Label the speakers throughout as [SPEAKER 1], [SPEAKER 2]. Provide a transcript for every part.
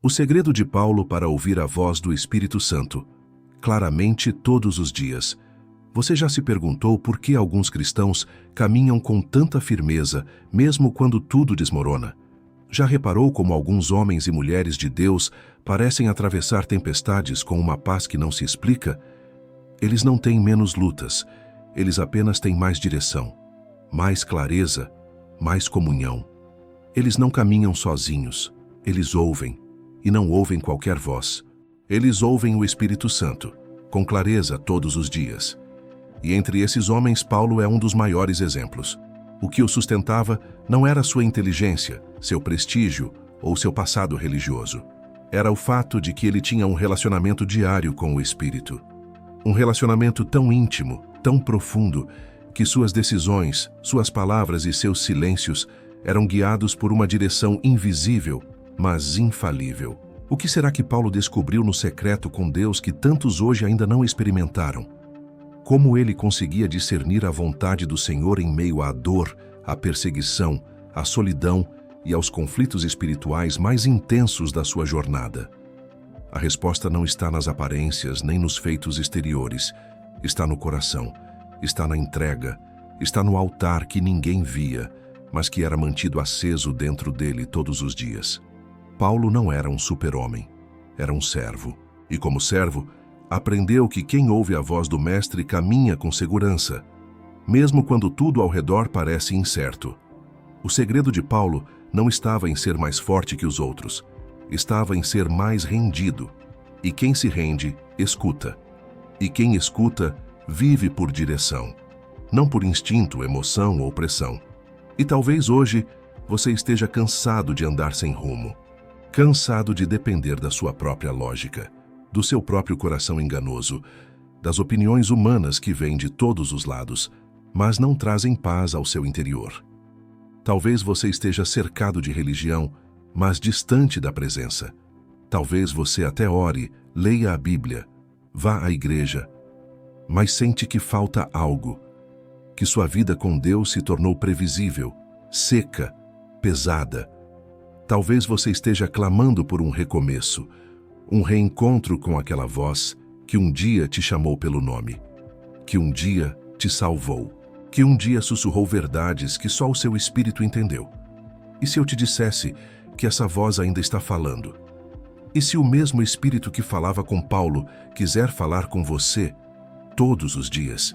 [SPEAKER 1] O segredo de Paulo para ouvir a voz do Espírito Santo, claramente todos os dias. Você já se perguntou por que alguns cristãos caminham com tanta firmeza, mesmo quando tudo desmorona? Já reparou como alguns homens e mulheres de Deus parecem atravessar tempestades com uma paz que não se explica? Eles não têm menos lutas, eles apenas têm mais direção, mais clareza, mais comunhão. Eles não caminham sozinhos, eles ouvem, e não ouvem qualquer voz. Eles ouvem o Espírito Santo, com clareza todos os dias. E entre esses homens, Paulo é um dos maiores exemplos. O que o sustentava não era sua inteligência, seu prestígio ou seu passado religioso. Era o fato de que ele tinha um relacionamento diário com o Espírito. Um relacionamento tão íntimo, tão profundo, que suas decisões, suas palavras e seus silêncios eram guiados por uma direção invisível, mas infalível. O que será que Paulo descobriu no secreto com Deus que tantos hoje ainda não experimentaram? Como ele conseguia discernir a vontade do Senhor em meio à dor, à perseguição, à solidão e aos conflitos espirituais mais intensos da sua jornada? A resposta não está nas aparências nem nos feitos exteriores. Está no coração, está na entrega, está no altar que ninguém via, mas que era mantido aceso dentro dele todos os dias. Paulo não era um super-homem, era um servo. E como servo, aprendeu que quem ouve a voz do Mestre caminha com segurança, mesmo quando tudo ao redor parece incerto. O segredo de Paulo não estava em ser mais forte que os outros, estava em ser mais rendido. E quem se rende, escuta. E quem escuta, vive por direção, não por instinto, emoção ou pressão. E talvez hoje você esteja cansado de andar sem rumo. Cansado de depender da sua própria lógica, do seu próprio coração enganoso, das opiniões humanas que vêm de todos os lados, mas não trazem paz ao seu interior. Talvez você esteja cercado de religião, mas distante da presença. Talvez você até ore, leia a Bíblia, vá à igreja, mas sente que falta algo, que sua vida com Deus se tornou previsível, seca, pesada. Talvez você esteja clamando por um recomeço, um reencontro com aquela voz que um dia te chamou pelo nome, que um dia te salvou, que um dia sussurrou verdades que só o seu espírito entendeu. E se eu te dissesse que essa voz ainda está falando? E se o mesmo espírito que falava com Paulo quiser falar com você todos os dias,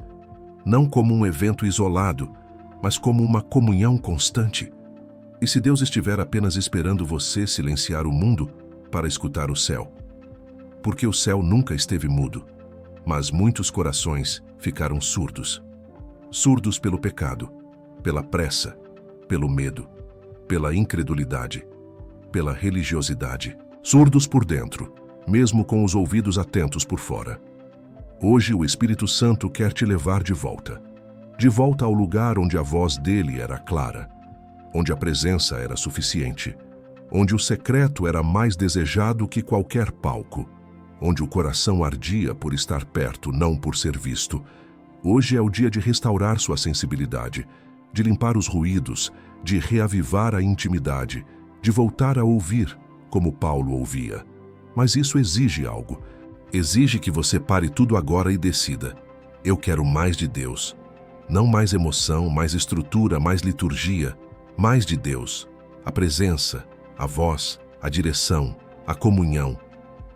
[SPEAKER 1] não como um evento isolado, mas como uma comunhão constante? E se Deus estiver apenas esperando você silenciar o mundo para escutar o céu? Porque o céu nunca esteve mudo, mas muitos corações ficaram surdos. Surdos pelo pecado, pela pressa, pelo medo, pela incredulidade, pela religiosidade. Surdos por dentro, mesmo com os ouvidos atentos por fora. Hoje o Espírito Santo quer te levar de volta ao lugar onde a voz dele era clara, onde a presença era suficiente, onde o secreto era mais desejado que qualquer palco, onde o coração ardia por estar perto, não por ser visto. Hoje é o dia de restaurar sua sensibilidade, de limpar os ruídos, de reavivar a intimidade, de voltar a ouvir como Paulo ouvia. Mas isso exige algo. Exige que você pare tudo agora e decida: eu quero mais de Deus. Não mais emoção, mais estrutura, mais liturgia. Mais de Deus, a presença, a voz, a direção, a comunhão.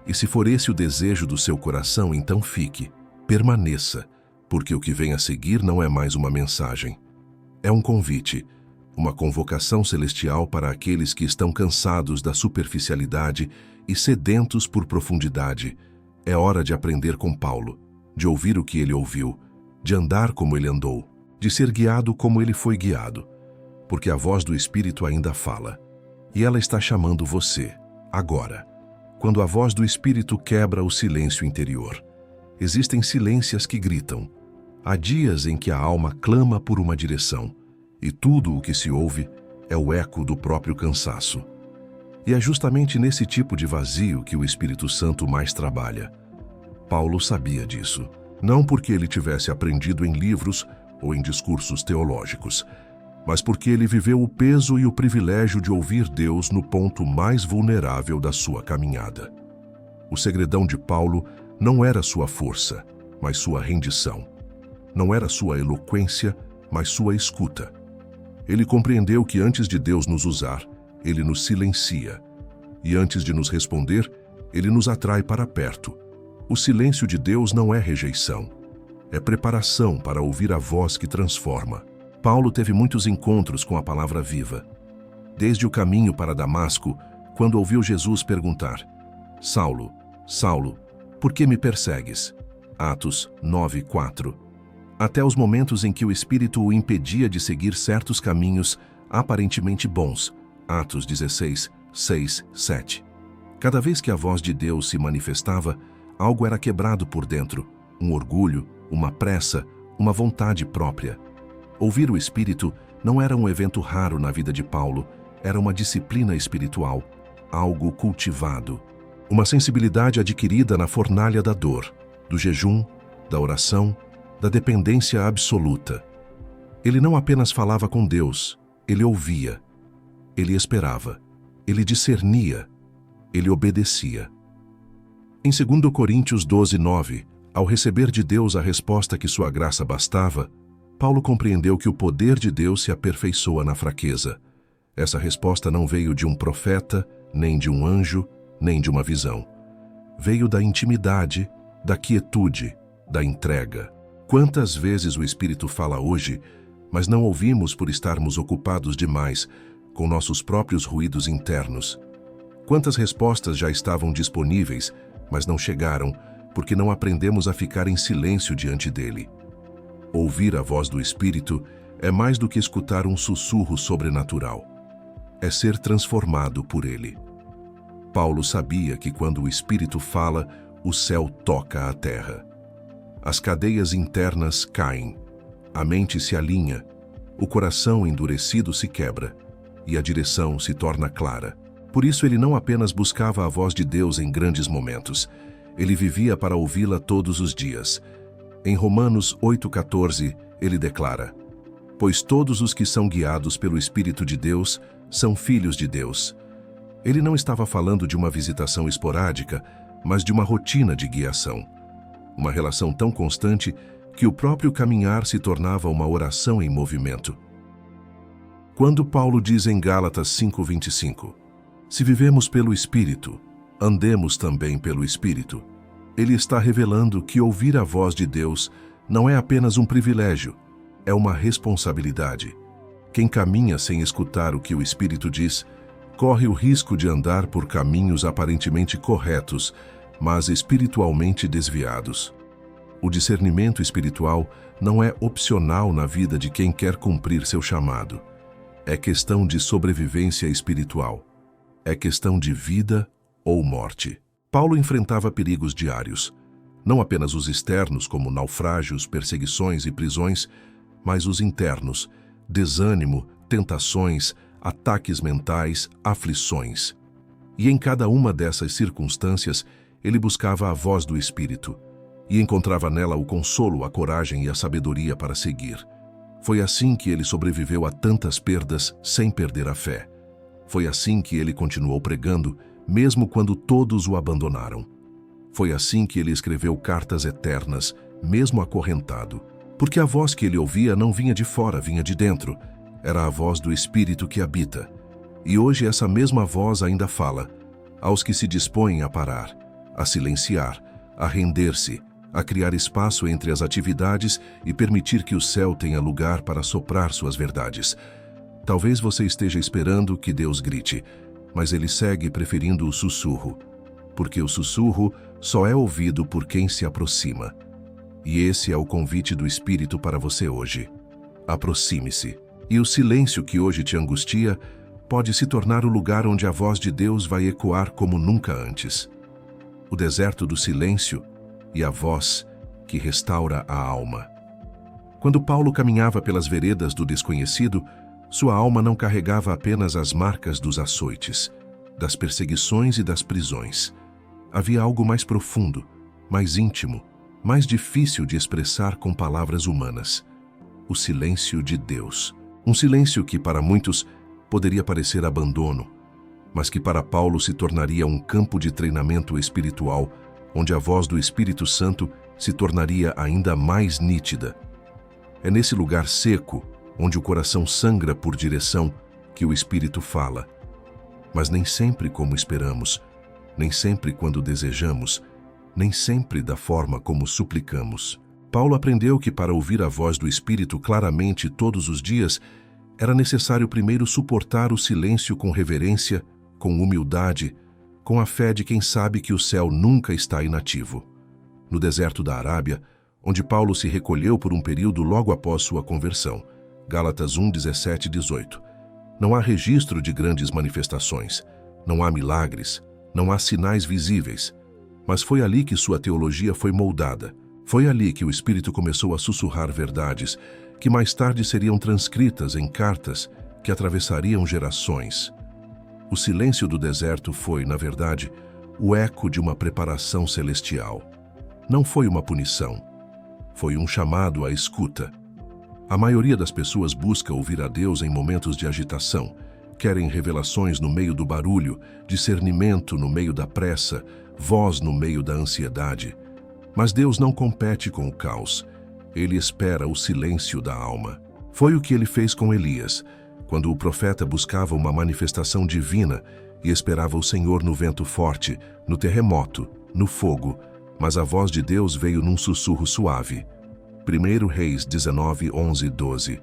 [SPEAKER 1] E se for esse o desejo do seu coração, então fique, permaneça, porque o que vem a seguir não é mais uma mensagem. É um convite, uma convocação celestial para aqueles que estão cansados da superficialidade e sedentos por profundidade. É hora de aprender com Paulo, de ouvir o que ele ouviu, de andar como ele andou, de ser guiado como ele foi guiado. Porque a voz do Espírito ainda fala, e ela está chamando você, agora. Quando a voz do Espírito quebra o silêncio interior, existem silêncios que gritam. Há dias em que a alma clama por uma direção, e tudo o que se ouve é o eco do próprio cansaço. E é justamente nesse tipo de vazio que o Espírito Santo mais trabalha. Paulo sabia disso, não porque ele tivesse aprendido em livros ou em discursos teológicos, mas porque ele viveu o peso e o privilégio de ouvir Deus no ponto mais vulnerável da sua caminhada. O segredão de Paulo não era sua força, mas sua rendição. Não era sua eloquência, mas sua escuta. Ele compreendeu que antes de Deus nos usar, ele nos silencia. E antes de nos responder, ele nos atrai para perto. O silêncio de Deus não é rejeição. É preparação para ouvir a voz que transforma. Paulo teve muitos encontros com a palavra viva. Desde o caminho para Damasco, quando ouviu Jesus perguntar: Saulo, Saulo, por que me persegues? Atos 9:4. Até os momentos em que o Espírito o impedia de seguir certos caminhos aparentemente bons. Atos 16:6-7. Cada vez que a voz de Deus se manifestava, algo era quebrado por dentro, um orgulho, uma pressa, uma vontade própria. Ouvir o Espírito não era um evento raro na vida de Paulo, era uma disciplina espiritual, algo cultivado. Uma sensibilidade adquirida na fornalha da dor, do jejum, da oração, da dependência absoluta. Ele não apenas falava com Deus, ele ouvia, ele esperava, ele discernia, ele obedecia. Em 2 Coríntios 12:9, ao receber de Deus a resposta que sua graça bastava, Paulo compreendeu que o poder de Deus se aperfeiçoa na fraqueza. Essa resposta não veio de um profeta, nem de um anjo, nem de uma visão. Veio da intimidade, da quietude, da entrega. Quantas vezes o Espírito fala hoje, mas não ouvimos por estarmos ocupados demais com nossos próprios ruídos internos? Quantas respostas já estavam disponíveis, mas não chegaram porque não aprendemos a ficar em silêncio diante dele? Ouvir a voz do Espírito é mais do que escutar um sussurro sobrenatural. É ser transformado por ele. Paulo sabia que quando o Espírito fala, o céu toca a terra. As cadeias internas caem, a mente se alinha, o coração endurecido se quebra e a direção se torna clara. Por isso ele não apenas buscava a voz de Deus em grandes momentos, ele vivia para ouvi-la todos os dias. Em Romanos 8:14, ele declara: Pois todos os que são guiados pelo Espírito de Deus são filhos de Deus. Ele não estava falando de uma visitação esporádica, mas de uma rotina de guiação. Uma relação tão constante que o próprio caminhar se tornava uma oração em movimento. Quando Paulo diz em Gálatas 5:25, se vivemos pelo Espírito, andemos também pelo Espírito, ele está revelando que ouvir a voz de Deus não é apenas um privilégio, é uma responsabilidade. Quem caminha sem escutar o que o Espírito diz, corre o risco de andar por caminhos aparentemente corretos, mas espiritualmente desviados. O discernimento espiritual não é opcional na vida de quem quer cumprir seu chamado. É questão de sobrevivência espiritual. É questão de vida ou morte. Paulo enfrentava perigos diários, não apenas os externos, como naufrágios, perseguições e prisões, mas os internos, desânimo, tentações, ataques mentais, aflições. E em cada uma dessas circunstâncias, ele buscava a voz do Espírito e encontrava nela o consolo, a coragem e a sabedoria para seguir. Foi assim que ele sobreviveu a tantas perdas sem perder a fé. Foi assim que ele continuou pregando, mesmo quando todos o abandonaram. Foi assim que ele escreveu cartas eternas, mesmo acorrentado. Porque a voz que ele ouvia não vinha de fora, vinha de dentro. Era a voz do Espírito que habita. E hoje essa mesma voz ainda fala aos que se dispõem a parar, a silenciar, a render-se, a criar espaço entre as atividades e permitir que o céu tenha lugar para soprar suas verdades. Talvez você esteja esperando que Deus grite, mas ele segue preferindo o sussurro, porque o sussurro só é ouvido por quem se aproxima. E esse é o convite do Espírito para você hoje. Aproxime-se. E o silêncio que hoje te angustia pode se tornar o lugar onde a voz de Deus vai ecoar como nunca antes. O deserto do silêncio e a voz que restaura a alma. Quando Paulo caminhava pelas veredas do desconhecido, sua alma não carregava apenas as marcas dos açoites, das perseguições e das prisões. Havia algo mais profundo, mais íntimo, mais difícil de expressar com palavras humanas. O silêncio de Deus. Um silêncio que, para muitos, poderia parecer abandono, mas que para Paulo se tornaria um campo de treinamento espiritual, onde a voz do Espírito Santo se tornaria ainda mais nítida. É nesse lugar seco, onde o coração sangra por direção, que o Espírito fala. Mas nem sempre como esperamos, nem sempre quando desejamos, nem sempre da forma como suplicamos. Paulo aprendeu que para ouvir a voz do Espírito claramente todos os dias, era necessário primeiro suportar o silêncio com reverência, com humildade, com a fé de quem sabe que o céu nunca está inativo. No deserto da Arábia, onde Paulo se recolheu por um período logo após sua conversão, Gálatas 1, 17 e 18, não há registro de grandes manifestações, não há milagres, não há sinais visíveis, mas foi ali que sua teologia foi moldada. Foi ali que o Espírito começou a sussurrar verdades, que mais tarde seriam transcritas em cartas que atravessariam gerações. O silêncio do deserto foi, na verdade, o eco de uma preparação celestial. Não foi uma punição, foi um chamado à escuta. A maioria das pessoas busca ouvir a Deus em momentos de agitação, querem revelações no meio do barulho, discernimento no meio da pressa, voz no meio da ansiedade. Mas Deus não compete com o caos. Ele espera o silêncio da alma. Foi o que ele fez com Elias, quando o profeta buscava uma manifestação divina e esperava o Senhor no vento forte, no terremoto, no fogo, mas a voz de Deus veio num sussurro suave. 1 Reis 19, 11 e 12.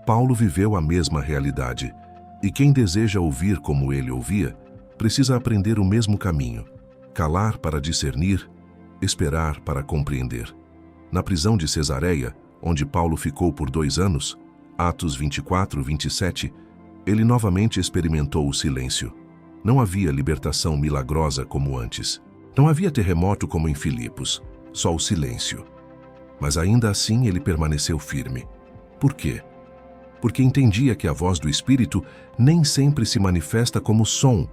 [SPEAKER 1] Paulo viveu a mesma realidade, e quem deseja ouvir como ele ouvia, precisa aprender o mesmo caminho: calar para discernir, esperar para compreender. Na prisão de Cesareia, onde Paulo ficou por 2 anos, Atos 24, 27, ele novamente experimentou o silêncio. Não havia libertação milagrosa como antes. Não havia terremoto como em Filipos, só o silêncio. Mas ainda assim ele permaneceu firme. Por quê? Porque entendia que a voz do Espírito nem sempre se manifesta como som,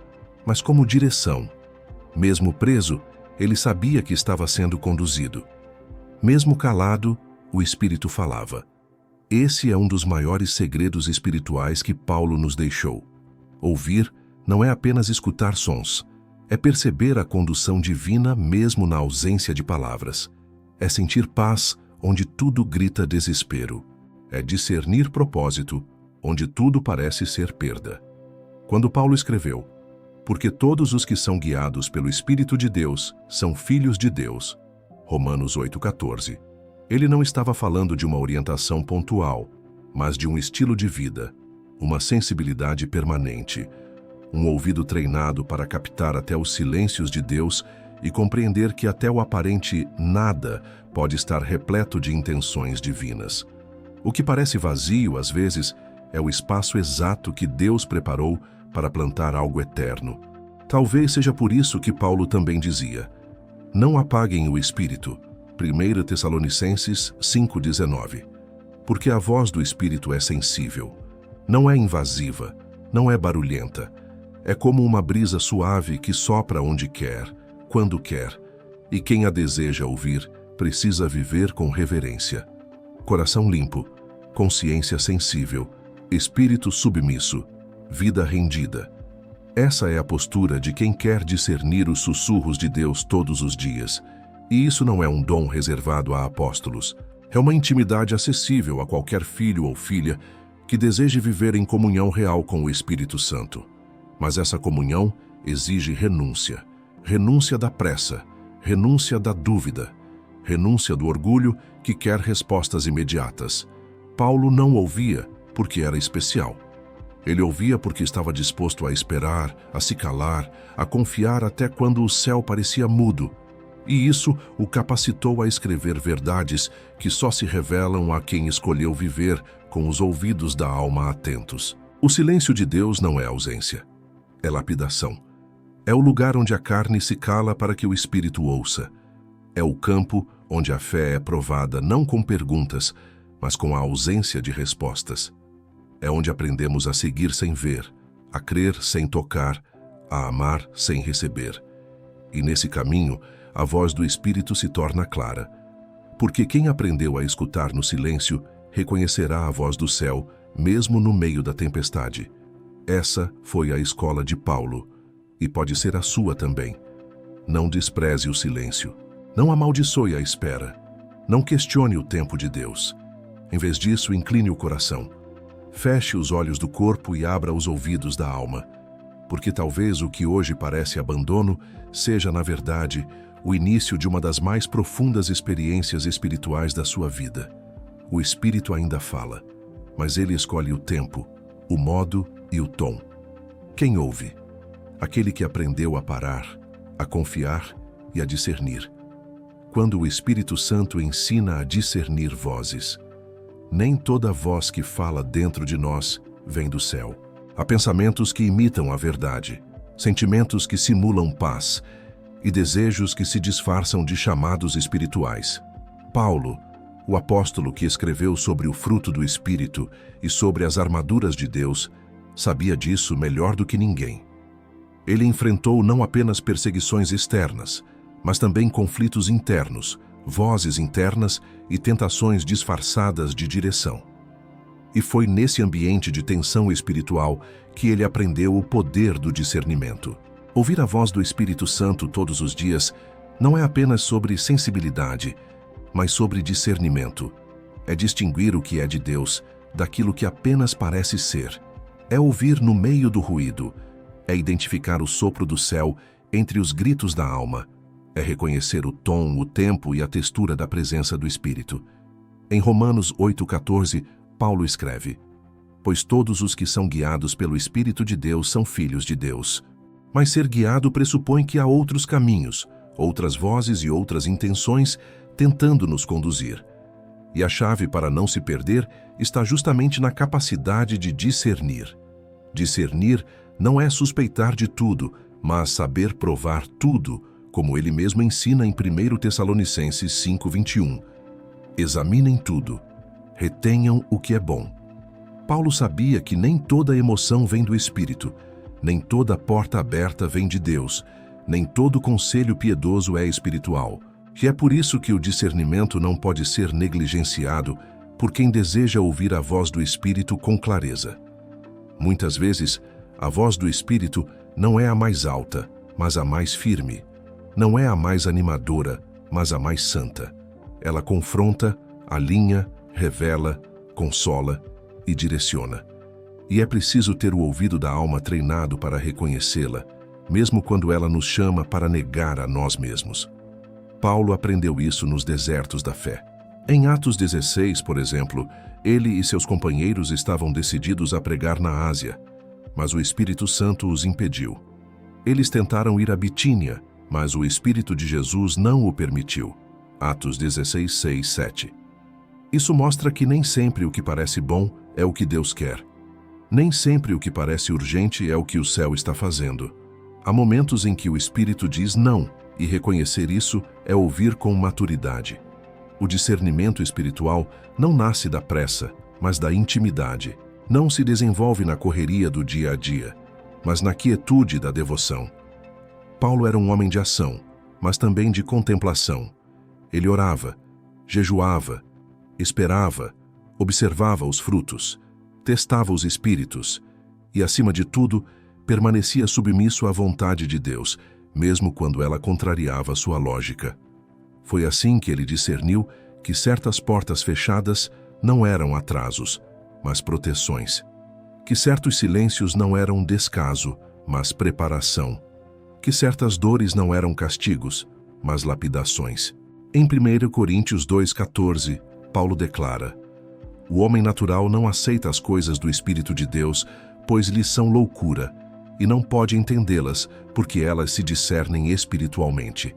[SPEAKER 1] mas como direção. Mesmo preso, ele sabia que estava sendo conduzido. Mesmo calado, o Espírito falava. Esse é um dos maiores segredos espirituais que Paulo nos deixou. Ouvir não é apenas escutar sons, é perceber a condução divina mesmo na ausência de palavras. É sentir paz onde tudo grita desespero. É discernir propósito onde tudo parece ser perda. Quando Paulo escreveu, porque todos os que são guiados pelo Espírito de Deus são filhos de Deus, Romanos 8,14, ele não estava falando de uma orientação pontual, mas de um estilo de vida, uma sensibilidade permanente, um ouvido treinado para captar até os silêncios de Deus e compreender que até o aparente nada pode estar repleto de intenções divinas. O que parece vazio, às vezes, é o espaço exato que Deus preparou para plantar algo eterno. Talvez seja por isso que Paulo também dizia: não apaguem o Espírito, 1 Tessalonicenses 5,19. Porque a voz do Espírito é sensível, não é invasiva, não é barulhenta. É como uma brisa suave que sopra onde quer, quando quer, e quem a deseja ouvir precisa viver com reverência. Coração limpo, consciência sensível, espírito submisso, vida rendida. Essa é a postura de quem quer discernir os sussurros de Deus todos os dias. E isso não é um dom reservado a apóstolos. É uma intimidade acessível a qualquer filho ou filha que deseje viver em comunhão real com o Espírito Santo. Mas essa comunhão exige renúncia. Renúncia da pressa, renúncia da dúvida, renúncia do orgulho que quer respostas imediatas. Paulo não ouvia porque era especial. Ele ouvia porque estava disposto a esperar, a se calar, a confiar até quando o céu parecia mudo. E isso o capacitou a escrever verdades que só se revelam a quem escolheu viver com os ouvidos da alma atentos. O silêncio de Deus não é ausência, é lapidação. É o lugar onde a carne se cala para que o espírito ouça. É o campo onde a fé é provada não com perguntas, mas com a ausência de respostas. É onde aprendemos a seguir sem ver, a crer sem tocar, a amar sem receber. E nesse caminho, a voz do Espírito se torna clara. Porque quem aprendeu a escutar no silêncio, reconhecerá a voz do céu, mesmo no meio da tempestade. Essa foi a escola de Paulo, e pode ser a sua também. Não despreze o silêncio. Não amaldiçoe a espera. Não questione o tempo de Deus. Em vez disso, incline o coração. Feche os olhos do corpo e abra os ouvidos da alma, porque talvez o que hoje parece abandono seja, na verdade, o início de uma das mais profundas experiências espirituais da sua vida. O Espírito ainda fala, mas ele escolhe o tempo, o modo e o tom. Quem ouve? Aquele que aprendeu a parar, a confiar e a discernir. Quando o Espírito Santo ensina a discernir vozes, nem toda voz que fala dentro de nós vem do céu. Há pensamentos que imitam a verdade, sentimentos que simulam paz e desejos que se disfarçam de chamados espirituais. Paulo, o apóstolo que escreveu sobre o fruto do Espírito e sobre as armaduras de Deus, sabia disso melhor do que ninguém. Ele enfrentou não apenas perseguições externas, mas também conflitos internos, vozes internas e tentações disfarçadas de direção. E foi nesse ambiente de tensão espiritual que ele aprendeu o poder do discernimento. Ouvir a voz do Espírito Santo todos os dias não é apenas sobre sensibilidade, mas sobre discernimento. É distinguir o que é de Deus daquilo que apenas parece ser. É ouvir no meio do ruído. É identificar o sopro do céu entre os gritos da alma. É reconhecer o tom, o tempo e a textura da presença do Espírito. Em Romanos 8,14, Paulo escreve: pois todos os que são guiados pelo Espírito de Deus são filhos de Deus. Mas ser guiado pressupõe que há outros caminhos, outras vozes e outras intenções tentando nos conduzir. E a chave para não se perder está justamente na capacidade de discernir. Discernir não é suspeitar de tudo, mas saber provar tudo, como ele mesmo ensina em 1 Tessalonicenses 5,21. Examinem tudo, retenham o que é bom. Paulo sabia que nem toda emoção vem do Espírito, nem toda porta aberta vem de Deus, nem todo conselho piedoso é espiritual. E é por isso que o discernimento não pode ser negligenciado por quem deseja ouvir a voz do Espírito com clareza. Muitas vezes, a voz do Espírito não é a mais alta, mas a mais firme. Não é a mais animadora, mas a mais santa. Ela confronta, alinha, revela, consola e direciona. E é preciso ter o ouvido da alma treinado para reconhecê-la, mesmo quando ela nos chama para negar a nós mesmos. Paulo aprendeu isso nos desertos da fé. Em Atos 16, por exemplo, ele e seus companheiros estavam decididos a pregar na Ásia, mas o Espírito Santo os impediu. Eles tentaram ir a Bitínia, mas o Espírito de Jesus não o permitiu. Atos 16, 6, 7. Isso mostra que nem sempre o que parece bom é o que Deus quer. Nem sempre o que parece urgente é o que o céu está fazendo. Há momentos em que o Espírito diz não, e reconhecer isso é ouvir com maturidade. O discernimento espiritual não nasce da pressa, mas da intimidade. Não se desenvolve na correria do dia a dia, mas na quietude da devoção. Paulo era um homem de ação, mas também de contemplação. Ele orava, jejuava, esperava, observava os frutos, testava os espíritos e, acima de tudo, permanecia submisso à vontade de Deus, mesmo quando ela contrariava sua lógica. Foi assim que ele discerniu que certas portas fechadas não eram atrasos, mas proteções. Que certos silêncios não eram descaso, mas preparação. Que certas dores não eram castigos, mas lapidações. Em 1 Coríntios 2,14, Paulo declara: o homem natural não aceita as coisas do Espírito de Deus, pois lhes são loucura, e não pode entendê-las, porque elas se discernem espiritualmente.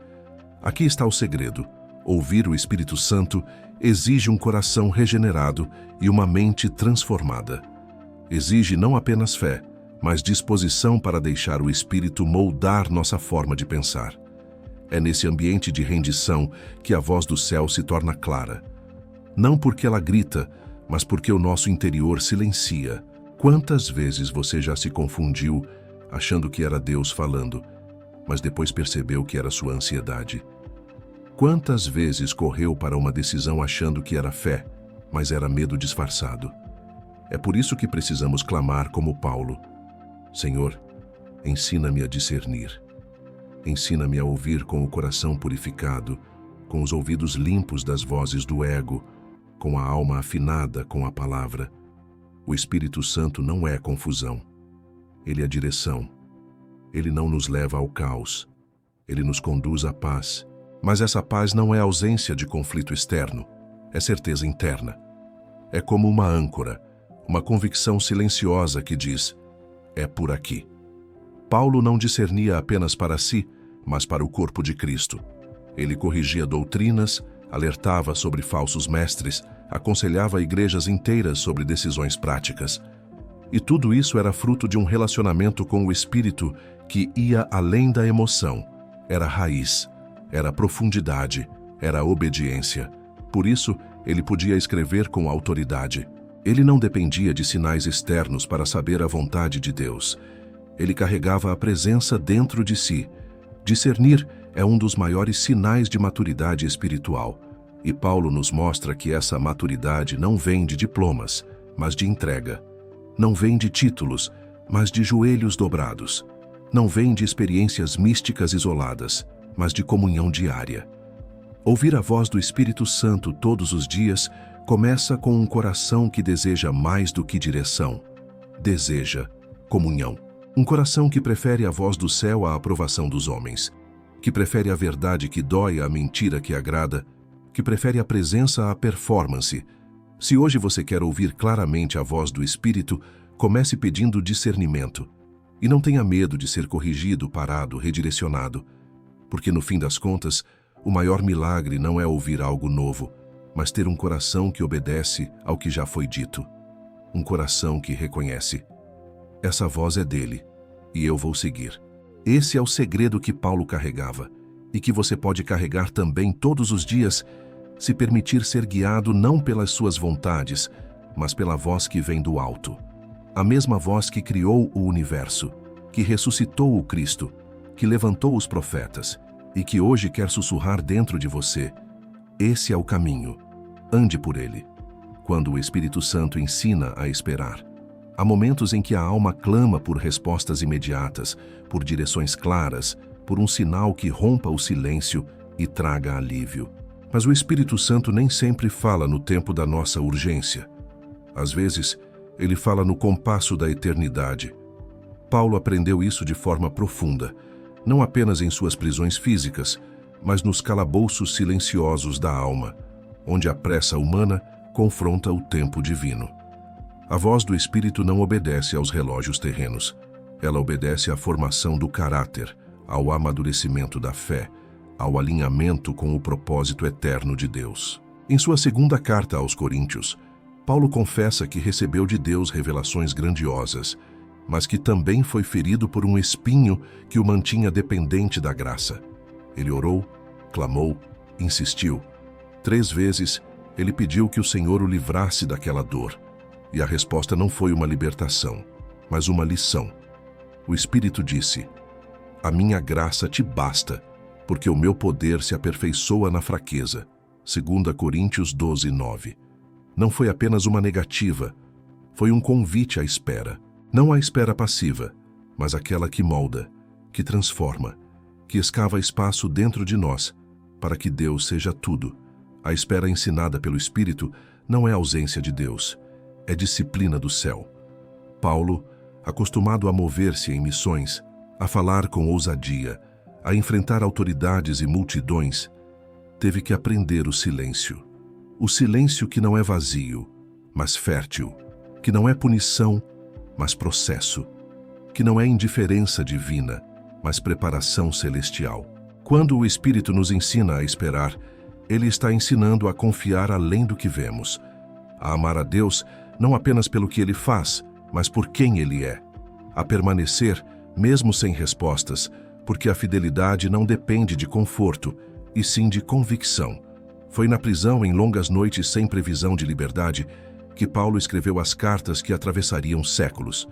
[SPEAKER 1] Aqui está o segredo. Ouvir o Espírito Santo exige um coração regenerado e uma mente transformada. Exige não apenas fé, mas disposição para deixar o Espírito moldar nossa forma de pensar. É nesse ambiente de rendição que a voz do céu se torna clara. Não porque ela grita, mas porque o nosso interior silencia. Quantas vezes você já se confundiu achando que era Deus falando, mas depois percebeu que era sua ansiedade? Quantas vezes correu para uma decisão achando que era fé, mas era medo disfarçado? É por isso que precisamos clamar como Paulo: Senhor, ensina-me a discernir. Ensina-me a ouvir com o coração purificado, com os ouvidos limpos das vozes do ego, com a alma afinada com a palavra. O Espírito Santo não é confusão. Ele é direção. Ele não nos leva ao caos. Ele nos conduz à paz. Mas essa paz não é ausência de conflito externo, é certeza interna. É como uma âncora, uma convicção silenciosa que diz: é por aqui. Paulo não discernia apenas para si, mas para o corpo de Cristo. Ele corrigia doutrinas, alertava sobre falsos mestres, aconselhava igrejas inteiras sobre decisões práticas. E tudo isso era fruto de um relacionamento com o Espírito que ia além da emoção. Era raiz, era profundidade, era obediência. Por isso, ele podia escrever com autoridade. Ele não dependia de sinais externos para saber a vontade de Deus. Ele carregava a presença dentro de si. Discernir é um dos maiores sinais de maturidade espiritual. E Paulo nos mostra que essa maturidade não vem de diplomas, mas de entrega. Não vem de títulos, mas de joelhos dobrados. Não vem de experiências místicas isoladas, mas de comunhão diária. Ouvir a voz do Espírito Santo todos os dias começa com um coração que deseja mais do que direção. Deseja comunhão. Um coração que prefere a voz do céu à aprovação dos homens, que prefere a verdade que dói à mentira que agrada, que prefere a presença à performance. Se hoje você quer ouvir claramente a voz do Espírito, comece pedindo discernimento. E não tenha medo de ser corrigido, parado, redirecionado. Porque no fim das contas, o maior milagre não é ouvir algo novo, mas ter um coração que obedece ao que já foi dito. Um coração que reconhece: essa voz é dele, e eu vou seguir. Esse é o segredo que Paulo carregava, e que você pode carregar também todos os dias, se permitir ser guiado não pelas suas vontades, mas pela voz que vem do alto. A mesma voz que criou o universo, que ressuscitou o Cristo, que levantou os profetas, e que hoje quer sussurrar dentro de você. Esse é o caminho. Ande por ele. Quando o Espírito Santo ensina a esperar, há momentos em que a alma clama por respostas imediatas, por direções claras, por um sinal que rompa o silêncio e traga alívio. Mas o Espírito Santo nem sempre fala no tempo da nossa urgência. Às vezes, ele fala no compasso da eternidade. Paulo aprendeu isso de forma profunda, não apenas em suas prisões físicas, mas nos calabouços silenciosos da alma, onde a pressa humana confronta o tempo divino. A voz do Espírito não obedece aos relógios terrenos. Ela obedece à formação do caráter, ao amadurecimento da fé, ao alinhamento com o propósito eterno de Deus. Em sua segunda carta aos Coríntios, Paulo confessa que recebeu de Deus revelações grandiosas, mas que também foi ferido por um espinho que o mantinha dependente da graça. Ele orou, clamou, insistiu. 3 vezes, ele pediu que o Senhor o livrasse daquela dor. E a resposta não foi uma libertação, mas uma lição. O Espírito disse: a minha graça te basta, porque o meu poder se aperfeiçoa na fraqueza. 2 Coríntios 12, 9. Não foi apenas uma negativa, foi um convite à espera. Não a espera passiva, mas aquela que molda, que transforma, que escava espaço dentro de nós, para que Deus seja tudo. A espera ensinada pelo Espírito não é ausência de Deus, é disciplina do céu. Paulo, acostumado a mover-se em missões, a falar com ousadia, a enfrentar autoridades e multidões, teve que aprender o silêncio. O silêncio que não é vazio, mas fértil, que não é punição, mas processo, que não é indiferença divina, mas preparação celestial. Quando o Espírito nos ensina a esperar, ele está ensinando a confiar além do que vemos, a amar a Deus não apenas pelo que ele faz, mas por quem ele é, a permanecer, mesmo sem respostas, porque a fidelidade não depende de conforto, e sim de convicção. Foi na prisão, em longas noites sem previsão de liberdade, que Paulo escreveu as cartas que atravessariam séculos.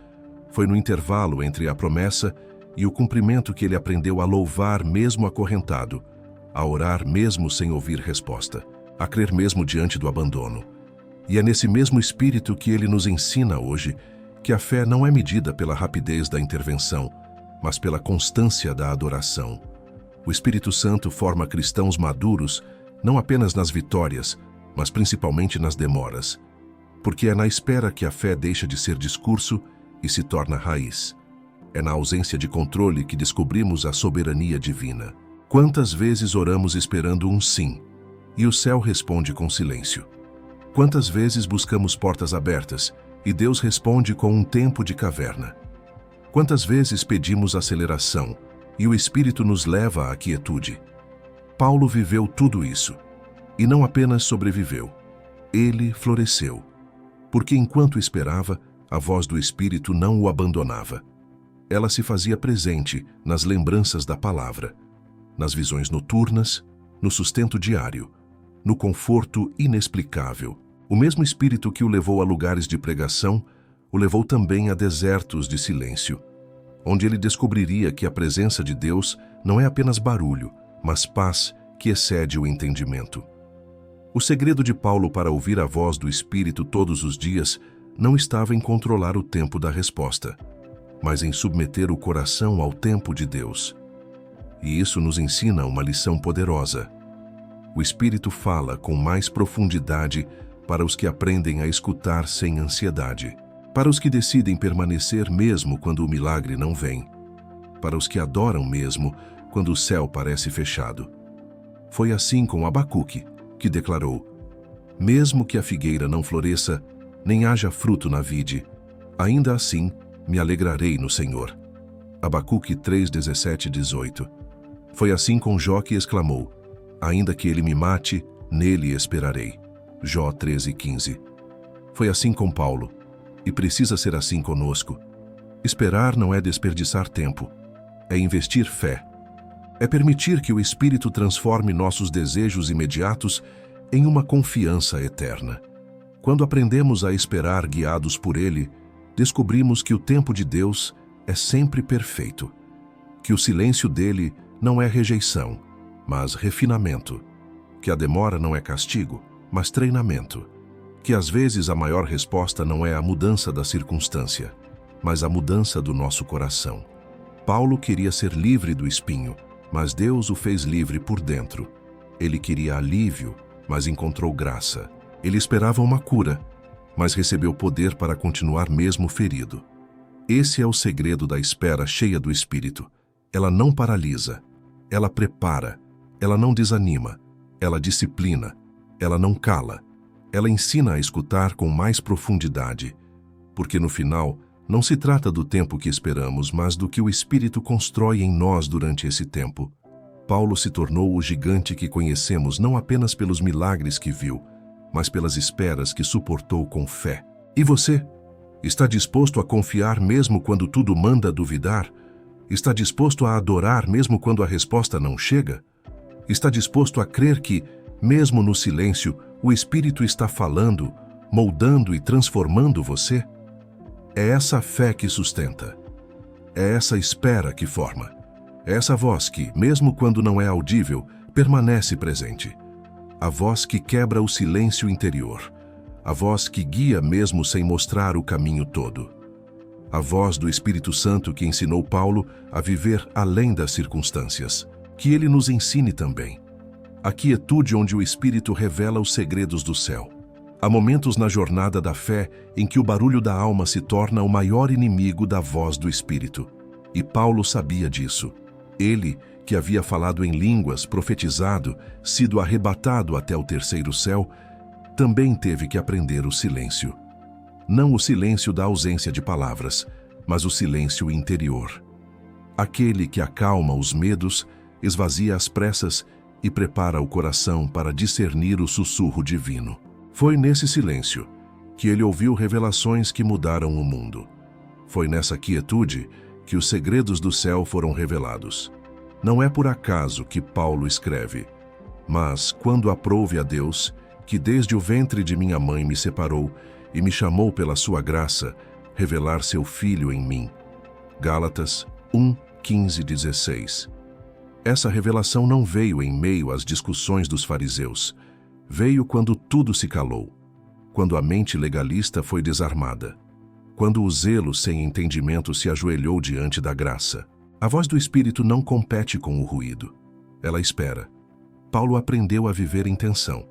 [SPEAKER 1] Foi no intervalo entre a promessa e o cumprimento que ele aprendeu a louvar mesmo acorrentado, a orar mesmo sem ouvir resposta, a crer mesmo diante do abandono. E é nesse mesmo espírito que ele nos ensina hoje que a fé não é medida pela rapidez da intervenção, mas pela constância da adoração. O Espírito Santo forma cristãos maduros não apenas nas vitórias, mas principalmente nas demoras, porque é na espera que a fé deixa de ser discurso e se torna raiz. É na ausência de controle que descobrimos a soberania divina. Quantas vezes oramos esperando um sim, e o céu responde com silêncio? Quantas vezes buscamos portas abertas, e Deus responde com um tempo de caverna? Quantas vezes pedimos aceleração, e o Espírito nos leva à quietude? Paulo viveu tudo isso, e não apenas sobreviveu. Ele floresceu, porque enquanto esperava, a voz do Espírito não o abandonava. Ela se fazia presente nas lembranças da palavra, nas visões noturnas, no sustento diário, no conforto inexplicável. O mesmo Espírito que o levou a lugares de pregação, o levou também a desertos de silêncio, onde ele descobriria que a presença de Deus não é apenas barulho, mas paz que excede o entendimento. O segredo de Paulo para ouvir a voz do Espírito todos os dias não estava em controlar o tempo da resposta, mas em submeter o coração ao tempo de Deus. E isso nos ensina uma lição poderosa. O Espírito fala com mais profundidade para os que aprendem a escutar sem ansiedade, para os que decidem permanecer mesmo quando o milagre não vem, para os que adoram mesmo quando o céu parece fechado. Foi assim com Abacuque, que declarou: mesmo que a figueira não floresça, nem haja fruto na vide, ainda assim me alegrarei no Senhor. Abacuque 3, 17 e 18. Foi assim com Jó, que exclamou: ainda que ele me mate, nele esperarei. Jó 13, 15. Foi assim com Paulo, e precisa ser assim conosco. Esperar não é desperdiçar tempo, é investir fé. É permitir que o Espírito transforme nossos desejos imediatos em uma confiança eterna. Quando aprendemos a esperar guiados por Ele, descobrimos que o tempo de Deus é sempre perfeito, que o silêncio dele não é rejeição, mas refinamento, que a demora não é castigo, mas treinamento, que às vezes a maior resposta não é a mudança da circunstância, mas a mudança do nosso coração. Paulo queria ser livre do espinho, mas Deus o fez livre por dentro. Ele queria alívio, mas encontrou graça. Ele esperava uma cura, mas recebeu poder para continuar mesmo ferido. Esse é o segredo da espera cheia do Espírito. Ela não paralisa, ela prepara, ela não desanima, ela disciplina, ela não cala, ela ensina a escutar com mais profundidade, porque no final não se trata do tempo que esperamos, mas do que o Espírito constrói em nós durante esse tempo. Paulo se tornou o gigante que conhecemos não apenas pelos milagres que viu, mas pelas esperas que suportou com fé. E você? Está disposto a confiar mesmo quando tudo manda duvidar? Está disposto a adorar mesmo quando a resposta não chega? Está disposto a crer que, mesmo no silêncio, o Espírito está falando, moldando e transformando você? É essa fé que sustenta. É essa espera que forma. É essa voz que, mesmo quando não é audível, permanece presente. A voz que quebra o silêncio interior. A voz que guia mesmo sem mostrar o caminho todo. A voz do Espírito Santo que ensinou Paulo a viver além das circunstâncias. Que ele nos ensine também. A quietude onde o Espírito revela os segredos do céu. Há momentos na jornada da fé em que o barulho da alma se torna o maior inimigo da voz do Espírito. E Paulo sabia disso. Ele, que havia falado em línguas, profetizado, sido arrebatado até o terceiro céu, também teve que aprender o silêncio. Não o silêncio da ausência de palavras, mas o silêncio interior. Aquele que acalma os medos, esvazia as pressas e prepara o coração para discernir o sussurro divino. Foi nesse silêncio que ele ouviu revelações que mudaram o mundo. Foi nessa quietude que os segredos do céu foram revelados. Não é por acaso que Paulo escreve: mas quando aprouve a Deus, que desde o ventre de minha mãe me separou e me chamou pela sua graça, revelar seu Filho em mim. Gálatas 1, 15 e 16. Essa revelação não veio em meio às discussões dos fariseus. Veio quando tudo se calou. quando a mente legalista foi desarmada, quando o zelo sem entendimento se ajoelhou diante da graça. A voz do Espírito não compete com o ruído. Ela espera. Paulo aprendeu a viver em tensão.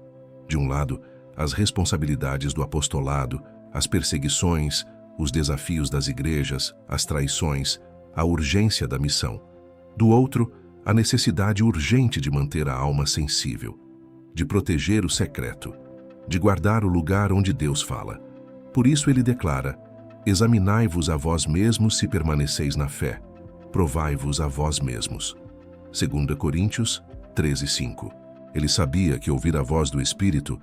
[SPEAKER 1] De um lado, as responsabilidades do apostolado, as perseguições, os desafios das igrejas, as traições, a urgência da missão. Do outro, a necessidade urgente de manter a alma sensível, de proteger o secreto, de guardar o lugar onde Deus fala. Por isso ele declara: examinai-vos a vós mesmos se permaneceis na fé, provai-vos a vós mesmos. 2 Coríntios 13:5. Ele sabia que ouvir a voz do Espírito